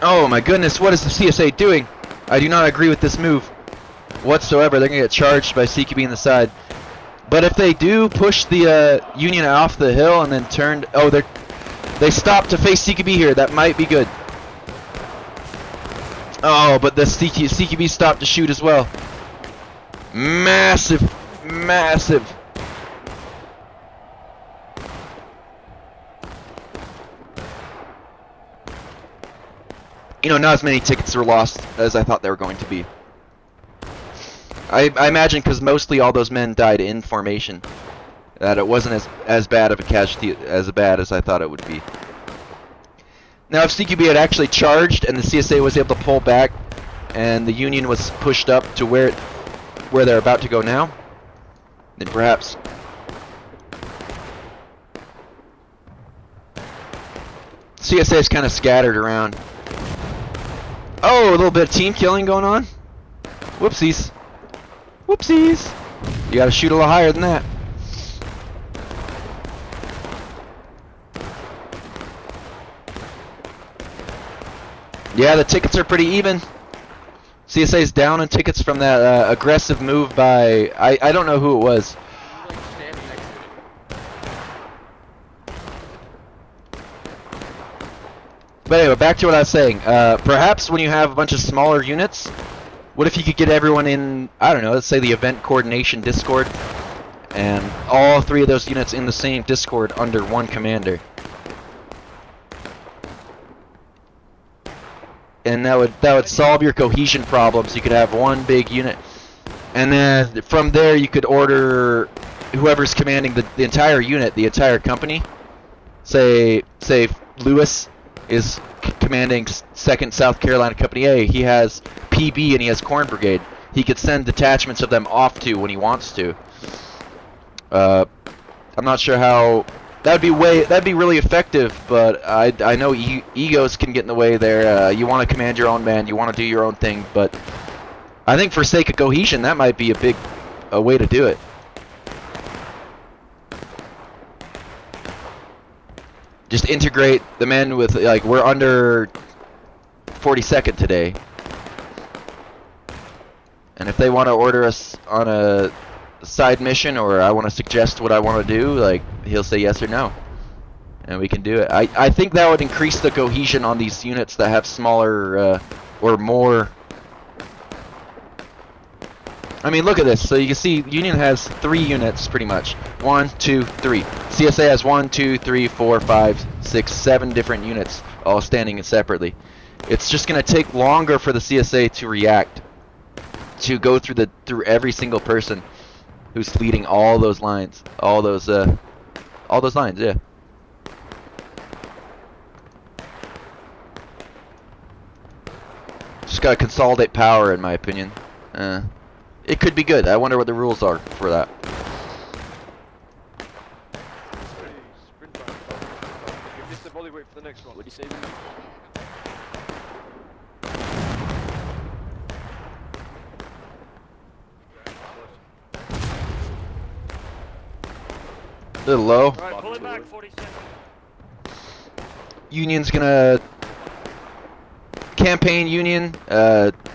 Oh my goodness, what is the CSA doing? I do not agree with this move whatsoever. They're going to get charged by CQB in the side. But if they do push the Union off the hill and then turn... Oh, they stopped to face CQB here. That might be good. Oh, but the CQB stopped to shoot as well. Massive, massive. You know, not as many tickets were lost as I thought they were going to be. I imagine because mostly all those men died in formation, that it wasn't as bad of a casualty as bad as I thought it would be. Now, if CQB had actually charged and the CSA was able to pull back, and the Union was pushed up to where they're about to go now, then perhaps. CSA is kind of scattered around. Oh, a little bit of team killing going on. Whoopsies. Whoopsies. You gotta shoot a little higher than that. Yeah, the tickets are pretty even. CSA is down in tickets from that aggressive move by... I don't know who it was. But anyway, back to what I was saying. Perhaps when you have a bunch of smaller units, what if you could get everyone in, I don't know, let's say the event coordination Discord, and all three of those units in the same Discord under one commander. And that would solve your cohesion problems. You could have one big unit, and then from there you could order whoever's commanding the entire unit, the entire company. Say Lewis is commanding 2nd South Carolina Company A. He has PB and he has Corn Brigade. He could send detachments of them off to when he wants to. I'm not sure how that'd be really effective, but I know egos can get in the way there. You want to command your own man, you want to do your own thing, but I think for sake of cohesion, that might be a way to do it. Just integrate the men with, like, we're under 42nd today. And if they want to order us on a side mission, or I want to suggest what I want to do, like, he'll say yes or no. And we can do it. I think that would increase the cohesion on these units that have smaller, or more... I mean, look at this. So you can see Union has 3 units, pretty much. 1, 2, 3. CSA has 1, 2, 3, 4, 5, 6, 7 different units, all standing separately. It's just going to take longer for the CSA to react, to go through every single person who's leading all those lines, all those lines, yeah. Just got to consolidate power, in my opinion. It could be good. I wonder what the rules are for that. You missed the volley, wait for the next one. What do you say? A little low. Alright, pull it back, 47. Union's gonna campaign Union.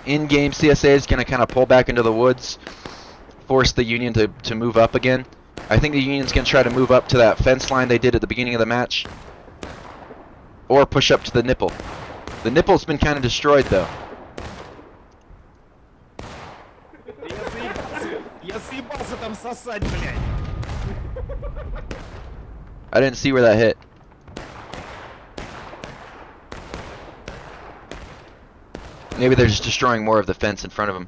In-game CSA is gonna kind of pull back into the woods, force the Union to move up again. I think the Union's gonna try to move up to that fence line they did at the beginning of the match, or push up to the nipple. The nipple's been kind of destroyed though. I didn't see where that hit. Maybe they're just destroying more of the fence in front of them.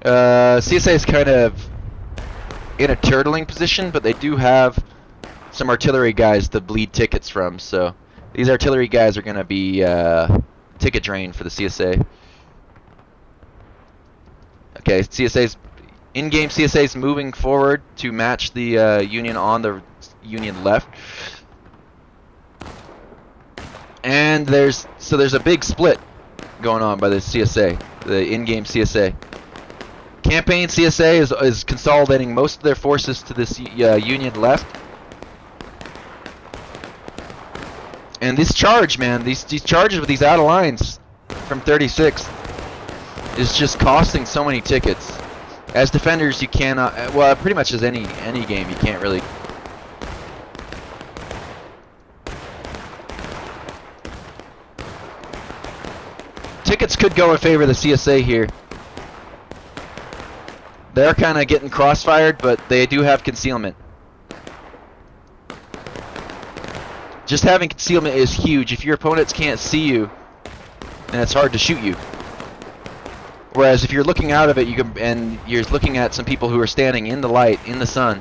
CSA is kind of in a turtling position, but they do have some artillery guys to bleed tickets from, so these artillery guys are going to be ticket drain for the CSA. Okay, CSA's in-game CSA's moving forward to match the Union on the Union left. And there's a big split going on by the CSA, the in-game CSA. Campaign CSA is consolidating most of their forces to this Union left. And this charge, man, these charges with these out of lines from 36 is just costing so many tickets. As defenders, you cannot, well, pretty much as any game, you can't really. Tickets could go in favor of the CSA here. They're kind of getting crossfired, but they do have concealment. Just having concealment is huge. If your opponents can't see you, then it's hard to shoot you. Whereas if you're looking out of it, you can, and you're looking at some people who are standing in the light, in the sun.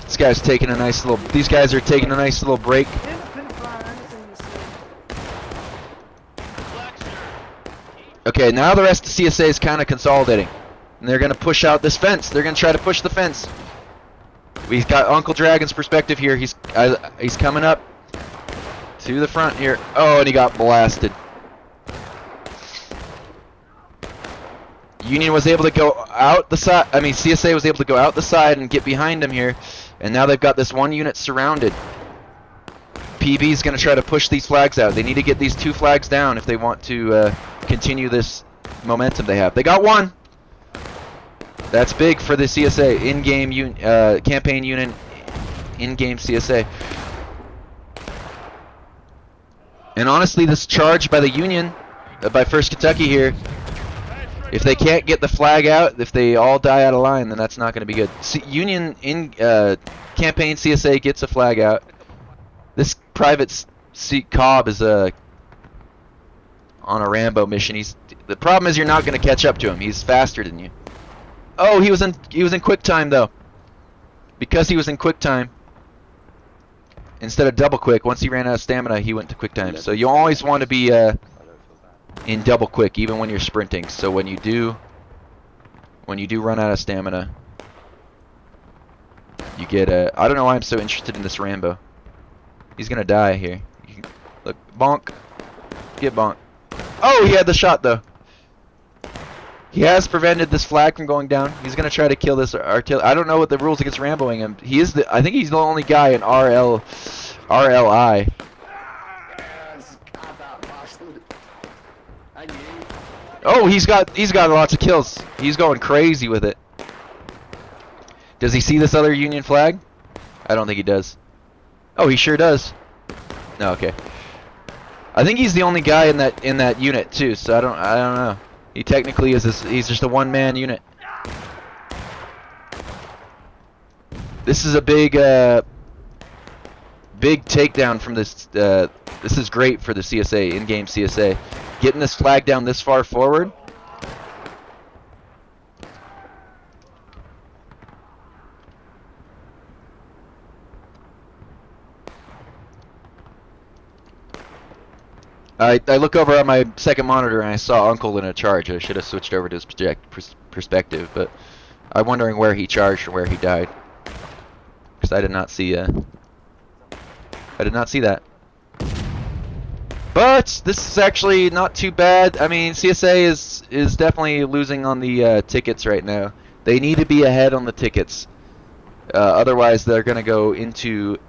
This guy's taking a nice little. These guys are taking a nice little break. Okay, now the rest of CSA is kind of consolidating, and they're gonna push out this fence. They're gonna try to push the fence. We've got Uncle Dragon's perspective here. He's coming up to the front here. Oh, and he got blasted. Union was able to go out the side. I mean, CSA was able to go out the side and get behind him here, and now they've got this one unit surrounded. PB is going to try to push these flags out. They need to get these 2 flags down if they want to continue this momentum they have. They got one. That's big for the CSA in-game campaign unit, in-game CSA. And honestly, this charge by the Union, by 1st Kentucky here, if they can't get the flag out, if they all die out of line, then that's not going to be good. Union in campaign CSA gets a flag out. This Private Cobb is on a Rambo mission. The problem is you're not going to catch up to him. He's faster than you. Oh, he was in quick time though. Because he was in quick time, instead of double quick, once he ran out of stamina, he went to quick time. So you always want to be in double quick, even when you're sprinting. So when you do run out of stamina, you get a. I don't know why I'm so interested in this Rambo. He's gonna die here. Look, bonk, get bonk. Oh, he had the shot though. He has prevented this flag from going down. He's gonna try to kill this artillery. I don't know what the rules against Ramboing him. I think he's the only guy in RLI. Oh, he's got lots of kills. He's going crazy with it. Does he see this other Union flag? I don't think he does. Oh, he sure does. No, okay. I think he's the only guy in that unit too. So I don't know. He technically is. He's just a one-man unit. This is a big takedown from this. This is great for the CSA, in-game CSA. Getting this flag down this far forward. I look over on my second monitor and I saw Uncle in a charge. I should have switched over to his perspective, but I'm wondering where he charged or where he died, because I did not see that. But this is actually not too bad. I mean, CSA is definitely losing on the tickets right now. They need to be ahead on the tickets. Otherwise, they're going to go into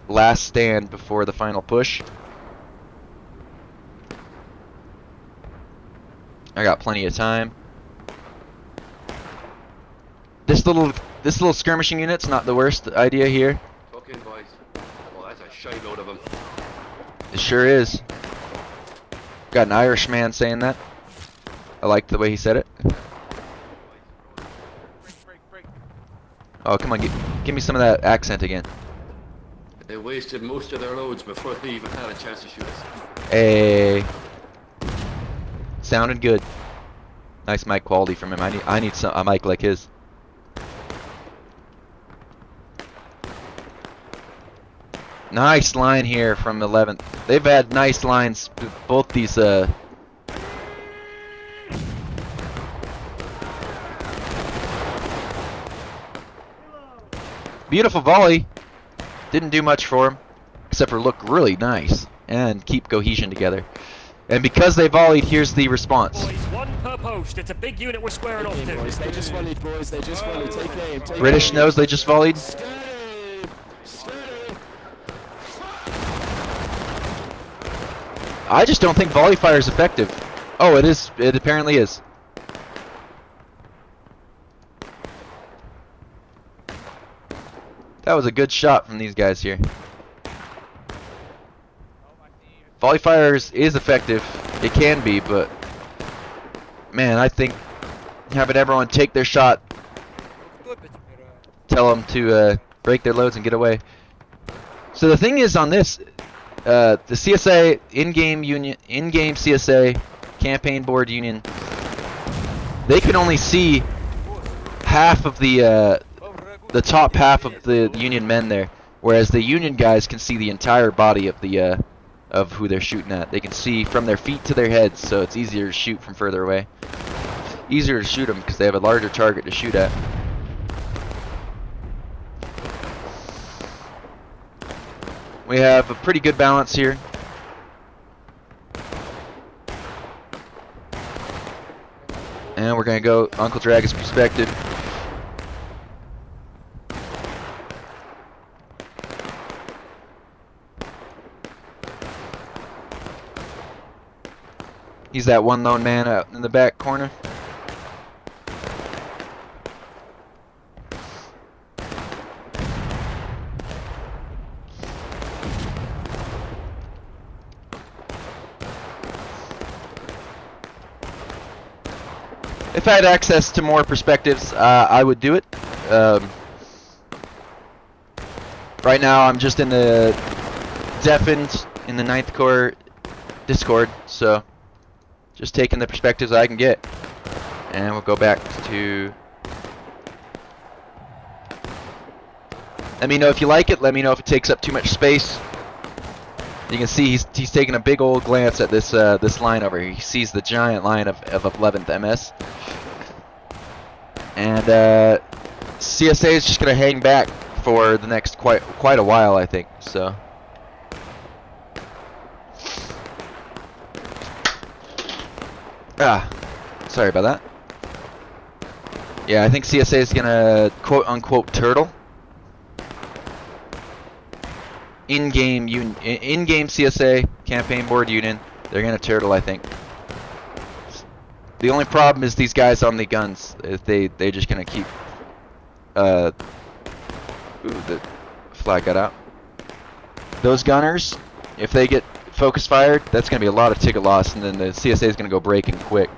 last stand before the final push. I got plenty of time. This little skirmishing unit's not the worst idea here. Fucking boys. Well, that's a shite load of them. It sure is. Got an Irish man saying that. I like the way he said it. Oh, come on, give me some of that accent again. They wasted most of their loads before they even had a chance to shoot us. Hey. Sounded good. Nice mic quality from him. I need a mic like his. Nice line here from 11th. They've had nice lines, both these, beautiful volley. Didn't do much for him, except for look really nice and keep cohesion together. And because they volleyed, here's the response. Boys, one per post. It's a big unit we're squaring off to. Boys, they just volleyed, boys. They just volleyed. Take aim. Take British aim. knows they just volleyed. Steady. Steady. I just don't think volley fire is effective. Oh, it is. It apparently is. That was a good shot from these guys here. Volley fire is effective. It can be, but man, I think having everyone take their shot, tell them to break their loads and get away. So the thing is on this, the CSA in-game CSA campaign board union, they can only see half of the top half of the union men there, whereas the union guys can see the entire body of the of who they're shooting at. They can see from their feet to their heads, so it's easier to shoot from further away. Easier to shoot them because they have a larger target to shoot at. We have a pretty good balance here. And we're going to go Uncle Dragon's perspective. He's that one lone man out in the back corner. If I had access to more perspectives, I would do it. Right now, I'm just in the deafened in the 9th Corps Discord, so just taking the perspectives I can get. And we'll go back to... Let me know if you like it. Let me know if it takes up too much space. You can see he's taking a big old glance at this this line over here. He sees the giant line of 11th MS. And CSA is just going to hang back for the next quite a while, I think. So... sorry about that. Yeah, I think CSA is gonna quote-unquote turtle. In-game CSA campaign board union, they're gonna turtle, I think. The only problem is these guys on the guns. They're just gonna keep. Ooh, the flag got out. Those gunners, if they get focus fired, that's going to be a lot of ticket loss, and then the CSA is going to go breaking quick.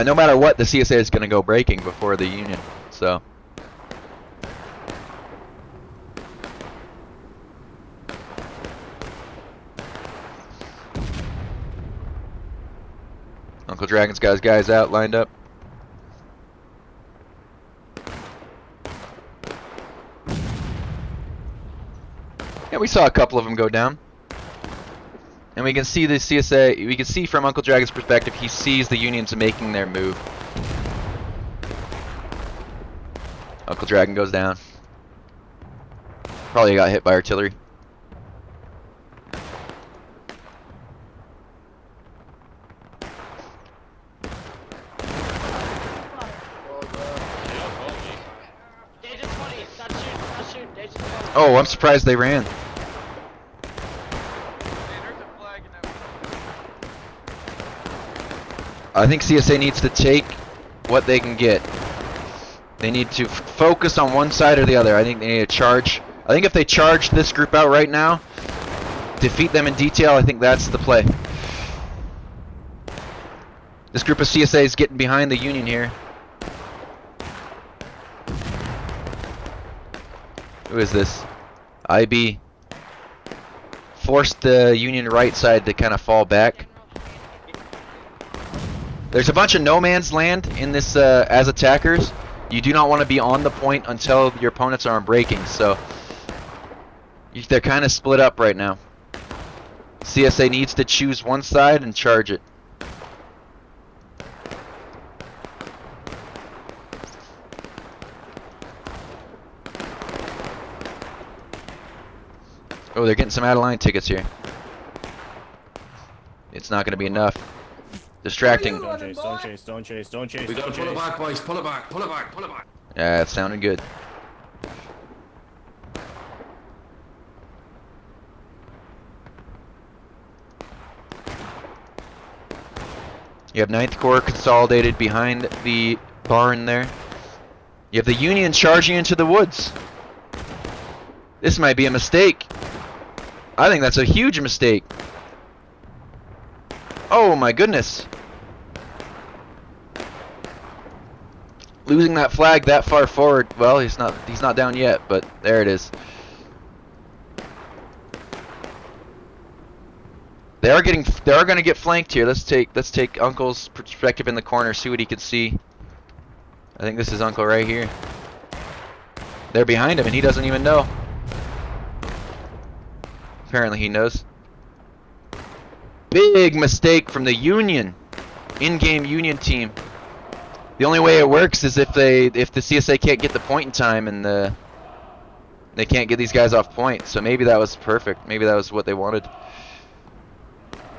No matter what, the CSA is going to go breaking before the union, so. Uncle Dragon's got his guys out, lined up. Yeah, we saw a couple of them go down. And we can see the CSA, we can see from Uncle Dragon's perspective, he sees the unions making their move. Uncle Dragon goes down. Probably got hit by artillery. Oh, I'm surprised they ran. I think CSA needs to take what they can get. They need to focus on one side or the other. I think they need to charge. I think if they charge this group out right now, defeat them in detail, I think that's the play. This group of CSA is getting behind the Union here. Who is this? IB. Forced the Union right side to kind of fall back. There's a bunch of no man's land in this as attackers. You do not want to be on the point until your opponents are on breaking, so they're kind of split up right now. CSA needs to choose one side and charge it. Oh, they're getting some out-of-line tickets here. It's not going to be enough. Distracting. Don't chase, don't chase, don't chase, don't chase. We gotta pull it back, boys. Pull it back, pull it back, pull it back. Yeah, it sounded good. You have 9th Corps consolidated behind the barn there. You have the Union charging into the woods. This might be a mistake. I think that's a huge mistake. Oh my goodness. Losing that flag that far forward. Well, he's not down yet, but there it is. They are going to get flanked here. Let's take Uncle's perspective in the corner, see what he can see. I think this is Uncle right here. They're behind him and he doesn't even know. Apparently he knows. Big mistake from the Union. In-game Union team. The only way it works is if the CSA can't get the point in time and they can't get these guys off point. So maybe that was perfect. Maybe that was what they wanted.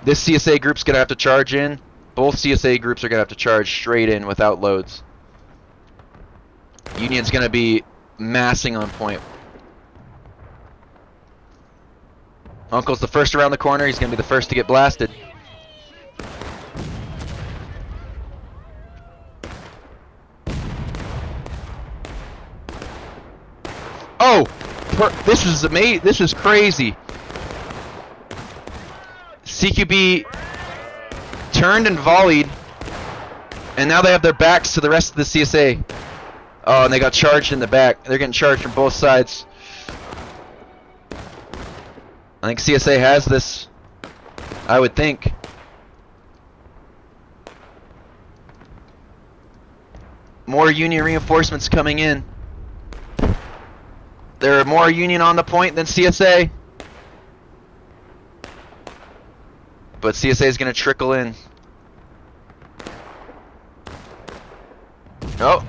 This CSA group's gonna have to charge in. Both CSA groups are gonna have to charge straight in without loads. Union's gonna be massing on point. Uncle's the first around the corner. He's gonna be the first to get blasted. Oh, this is amazing. This is crazy. CQB turned and volleyed, and now they have their backs to the rest of the CSA. Oh, and they got charged in the back. They're getting charged from both sides. I think CSA has this. I would think. More Union reinforcements coming in. There are more Union on the point than CSA. But CSA is going to trickle in. Oh,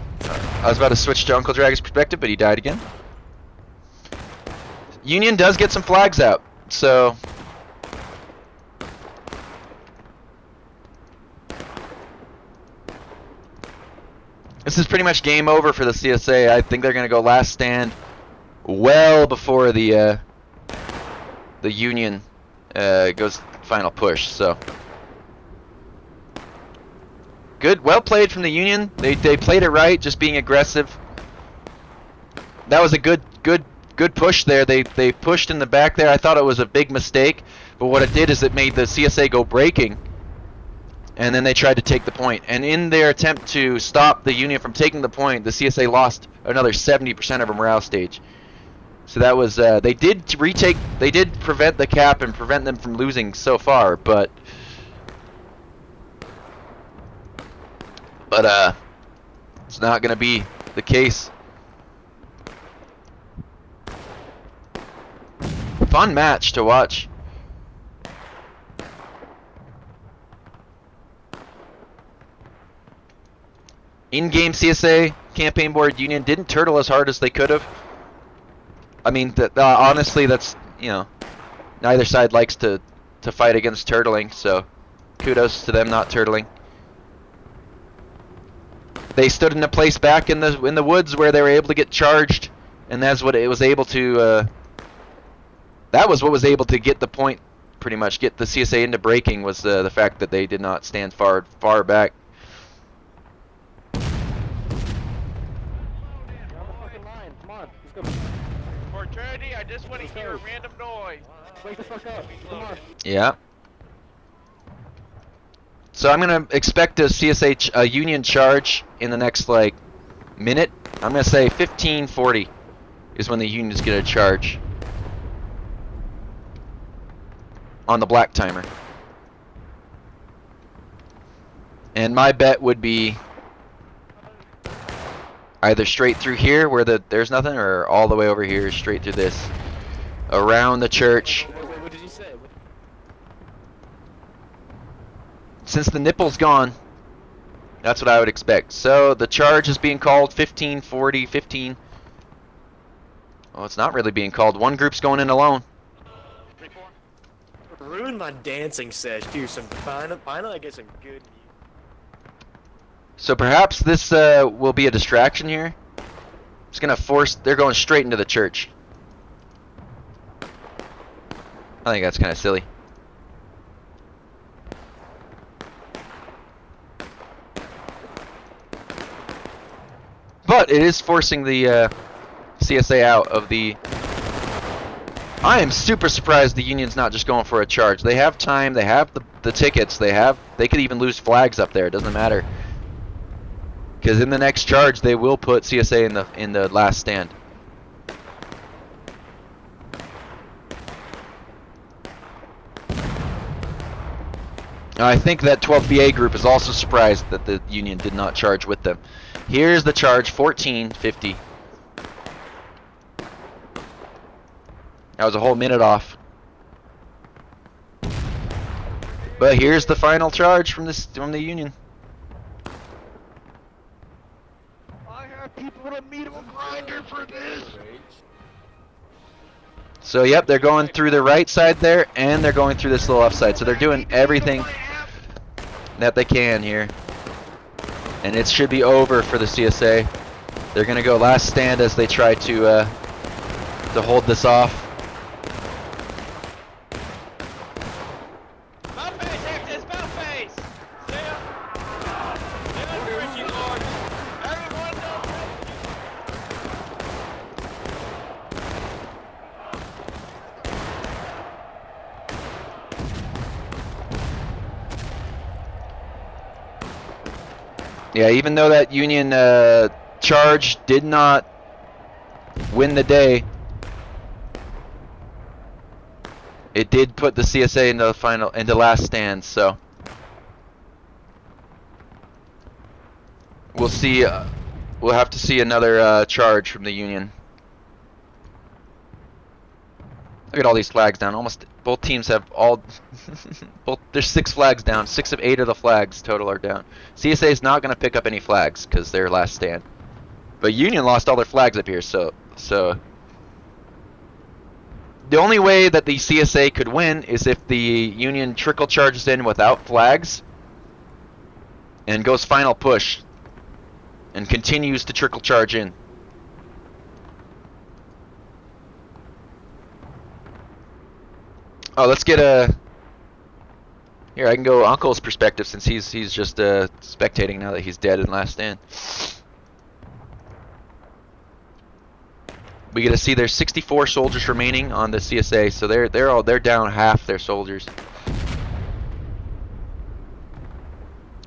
I was about to switch to Uncle Dragon's perspective, but he died again. Union does get some flags out, so this is pretty much game over for the CSA. I think they're going to go last stand well before the Union goes final push. So good, well played from the Union. They played it right, just being aggressive. That was a good push there. They pushed in the back there. I thought it was a big mistake, but what it did is it made the CSA go breaking, and then they tried to take the point. And in their attempt to stop the Union from taking the point, the CSA lost another 70% of a morale stage. So that was they did prevent the cap and prevent them from losing so far, but it's not going to be the case. Fun match to watch. In-game CSA campaign board Union didn't turtle as hard as they could have. I mean, honestly, that's, you know, neither side likes to fight against turtling, so kudos to them not turtling. They stood in a place back in the woods where they were able to get charged, and that's what it was able to. That was what was able to get the point, pretty much get the CSA into breaking, was the fact that they did not stand far back. For eternity, I just want to hear a random noise. Wake the fuck up. Come on. Yeah. So I'm gonna expect a CSA a Union charge in the next like minute. I'm gonna say 15:40 is when the Union's gonna charge on the black timer. And my bet would be either straight through here where there's nothing, or all the way over here straight through this, around the church. What did you say? Since the nipple's gone, that's what I would expect. So the charge is being called 15, 40, 15. Well, it's not really being called. One group's going in alone. Ruined my dancing sesh. Dude, finally I get some good. So perhaps this will be a distraction here. It's gonna force. They're going straight into the church. I think that's kind of silly. But it is forcing the CSA out of the. I am super surprised the Union's not just going for a charge. They have time. They have the tickets. They could even lose flags up there. It doesn't matter. Because in the next charge, they will put CSA in the last stand. I think that 12th VA group is also surprised that the Union did not charge with them. Here's the charge, 1450. That was a whole minute off. But here's the final charge from the Union. People to meet a grinder for this. So yep, they're going through the right side there, and they're going through this little left side. So they're doing everything that they can here. And it should be over for the CSA. They're gonna go last stand as they try to hold this off. Both face, Hector, both face. Everyone knows. Yeah, even though that Union charge did not win the day, it did put the CSA into last stand. So we'll see. We'll have to see another charge from the Union. Look at all these flags down. Almost both teams have all. There's 6 flags down. 6 of 8 of the flags total are down. CSA is not going to pick up any flags because they're last stand. But Union lost all their flags up here. So the only way that the CSA could win is if the Union trickle charges in without flags and goes final push and continues to trickle charge in. Oh, let's get a. Here, I can go Uncle's perspective since he's just spectating now that he's dead in last stand. We get to see there's 64 soldiers remaining on the CSA, so they're down half their soldiers.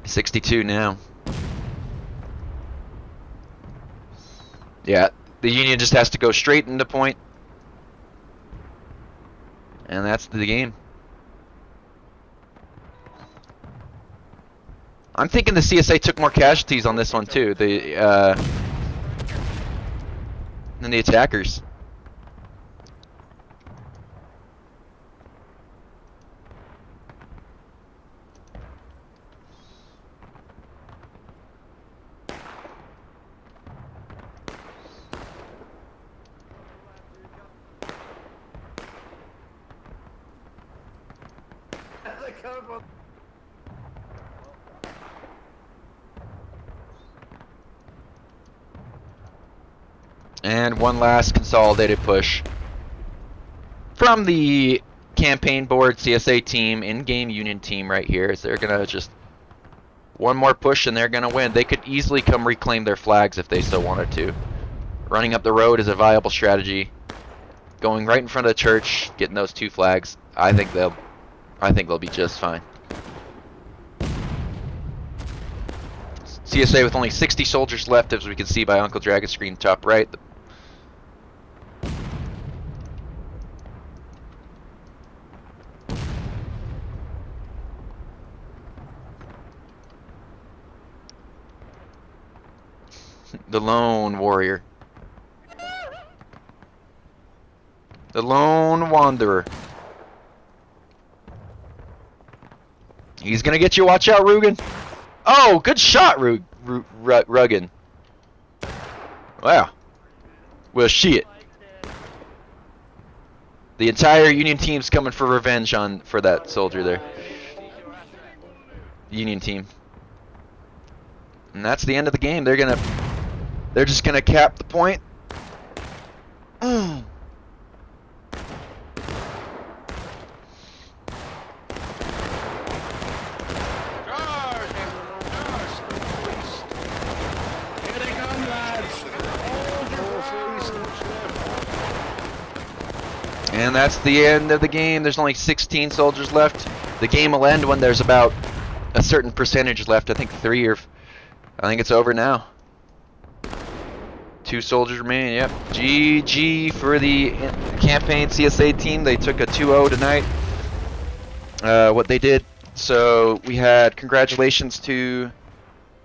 62 now. Yeah, the Union just has to go straight into point. And that's the game. I'm thinking the CSA took more casualties on this one too. Than the attackers. And one last consolidated push from the campaign board CSA team, in-game Union team right here. Is they're gonna just one more push and they're gonna win. They could easily come reclaim their flags if they so wanted to. Running up the road is a viable strategy. Going right in front of the church, getting those 2 flags. I think they'll be just fine. CSA with only 60 soldiers left, as we can see by Uncle Dragon's screen top right. The lone warrior. The lone wanderer. He's gonna get you. Watch out, Rugen. Oh, good shot, Rugen. Wow. Well, shit. The entire Union team's coming for revenge for that soldier there. Union team. And that's the end of the game. They're just gonna cap the point. And that's the end of the game. There's only 16 soldiers left. The game will end when there's about a certain percentage left. I think 3 or... I think it's over now. 2 soldiers remain, yep. GG for the campaign CSA team. They took a 2-0 tonight. What they did. So we had congratulations to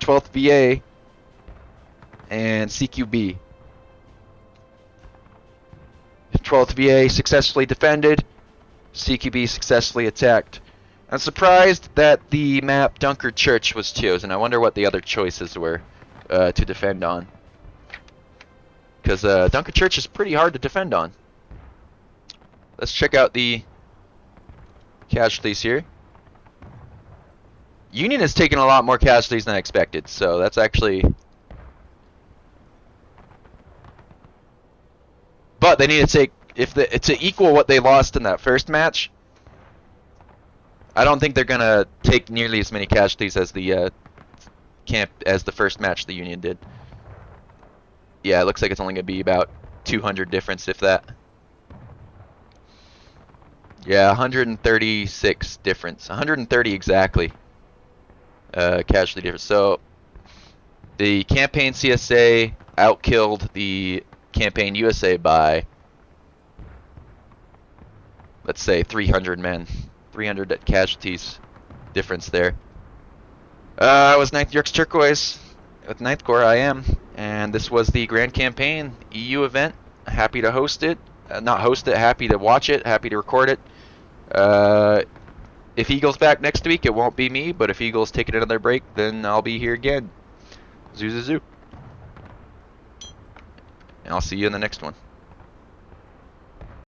12th VA and CQB. 12th VA successfully defended. CQB successfully attacked. I'm surprised that the map Dunkard Church was chosen. I wonder what the other choices were to defend on. Because Dunkard Church is pretty hard to defend on. Let's check out the casualties here. Union has taken a lot more casualties than I expected, so that's actually... But they need to take... to equal what they lost in that first match, I don't think they're gonna take nearly as many casualties as the first match the Union did. Yeah, it looks like it's only gonna be about 200 difference, if that. Yeah, 136 difference. 130 exactly. Casualty difference. So the campaign CSA outkilled the campaign USA by, let's say, 300 men. 300 casualties difference there. I was 9th Lt.terkoiz with 9th Corps. I am, and this was the Grand Campaign EU event. Happy to host it. Not host it, happy to watch it, happy to record it. If Eagle's back next week, it won't be me, but if Eagle's taking another break, then I'll be here again. Zoo. And I'll see you in the next one.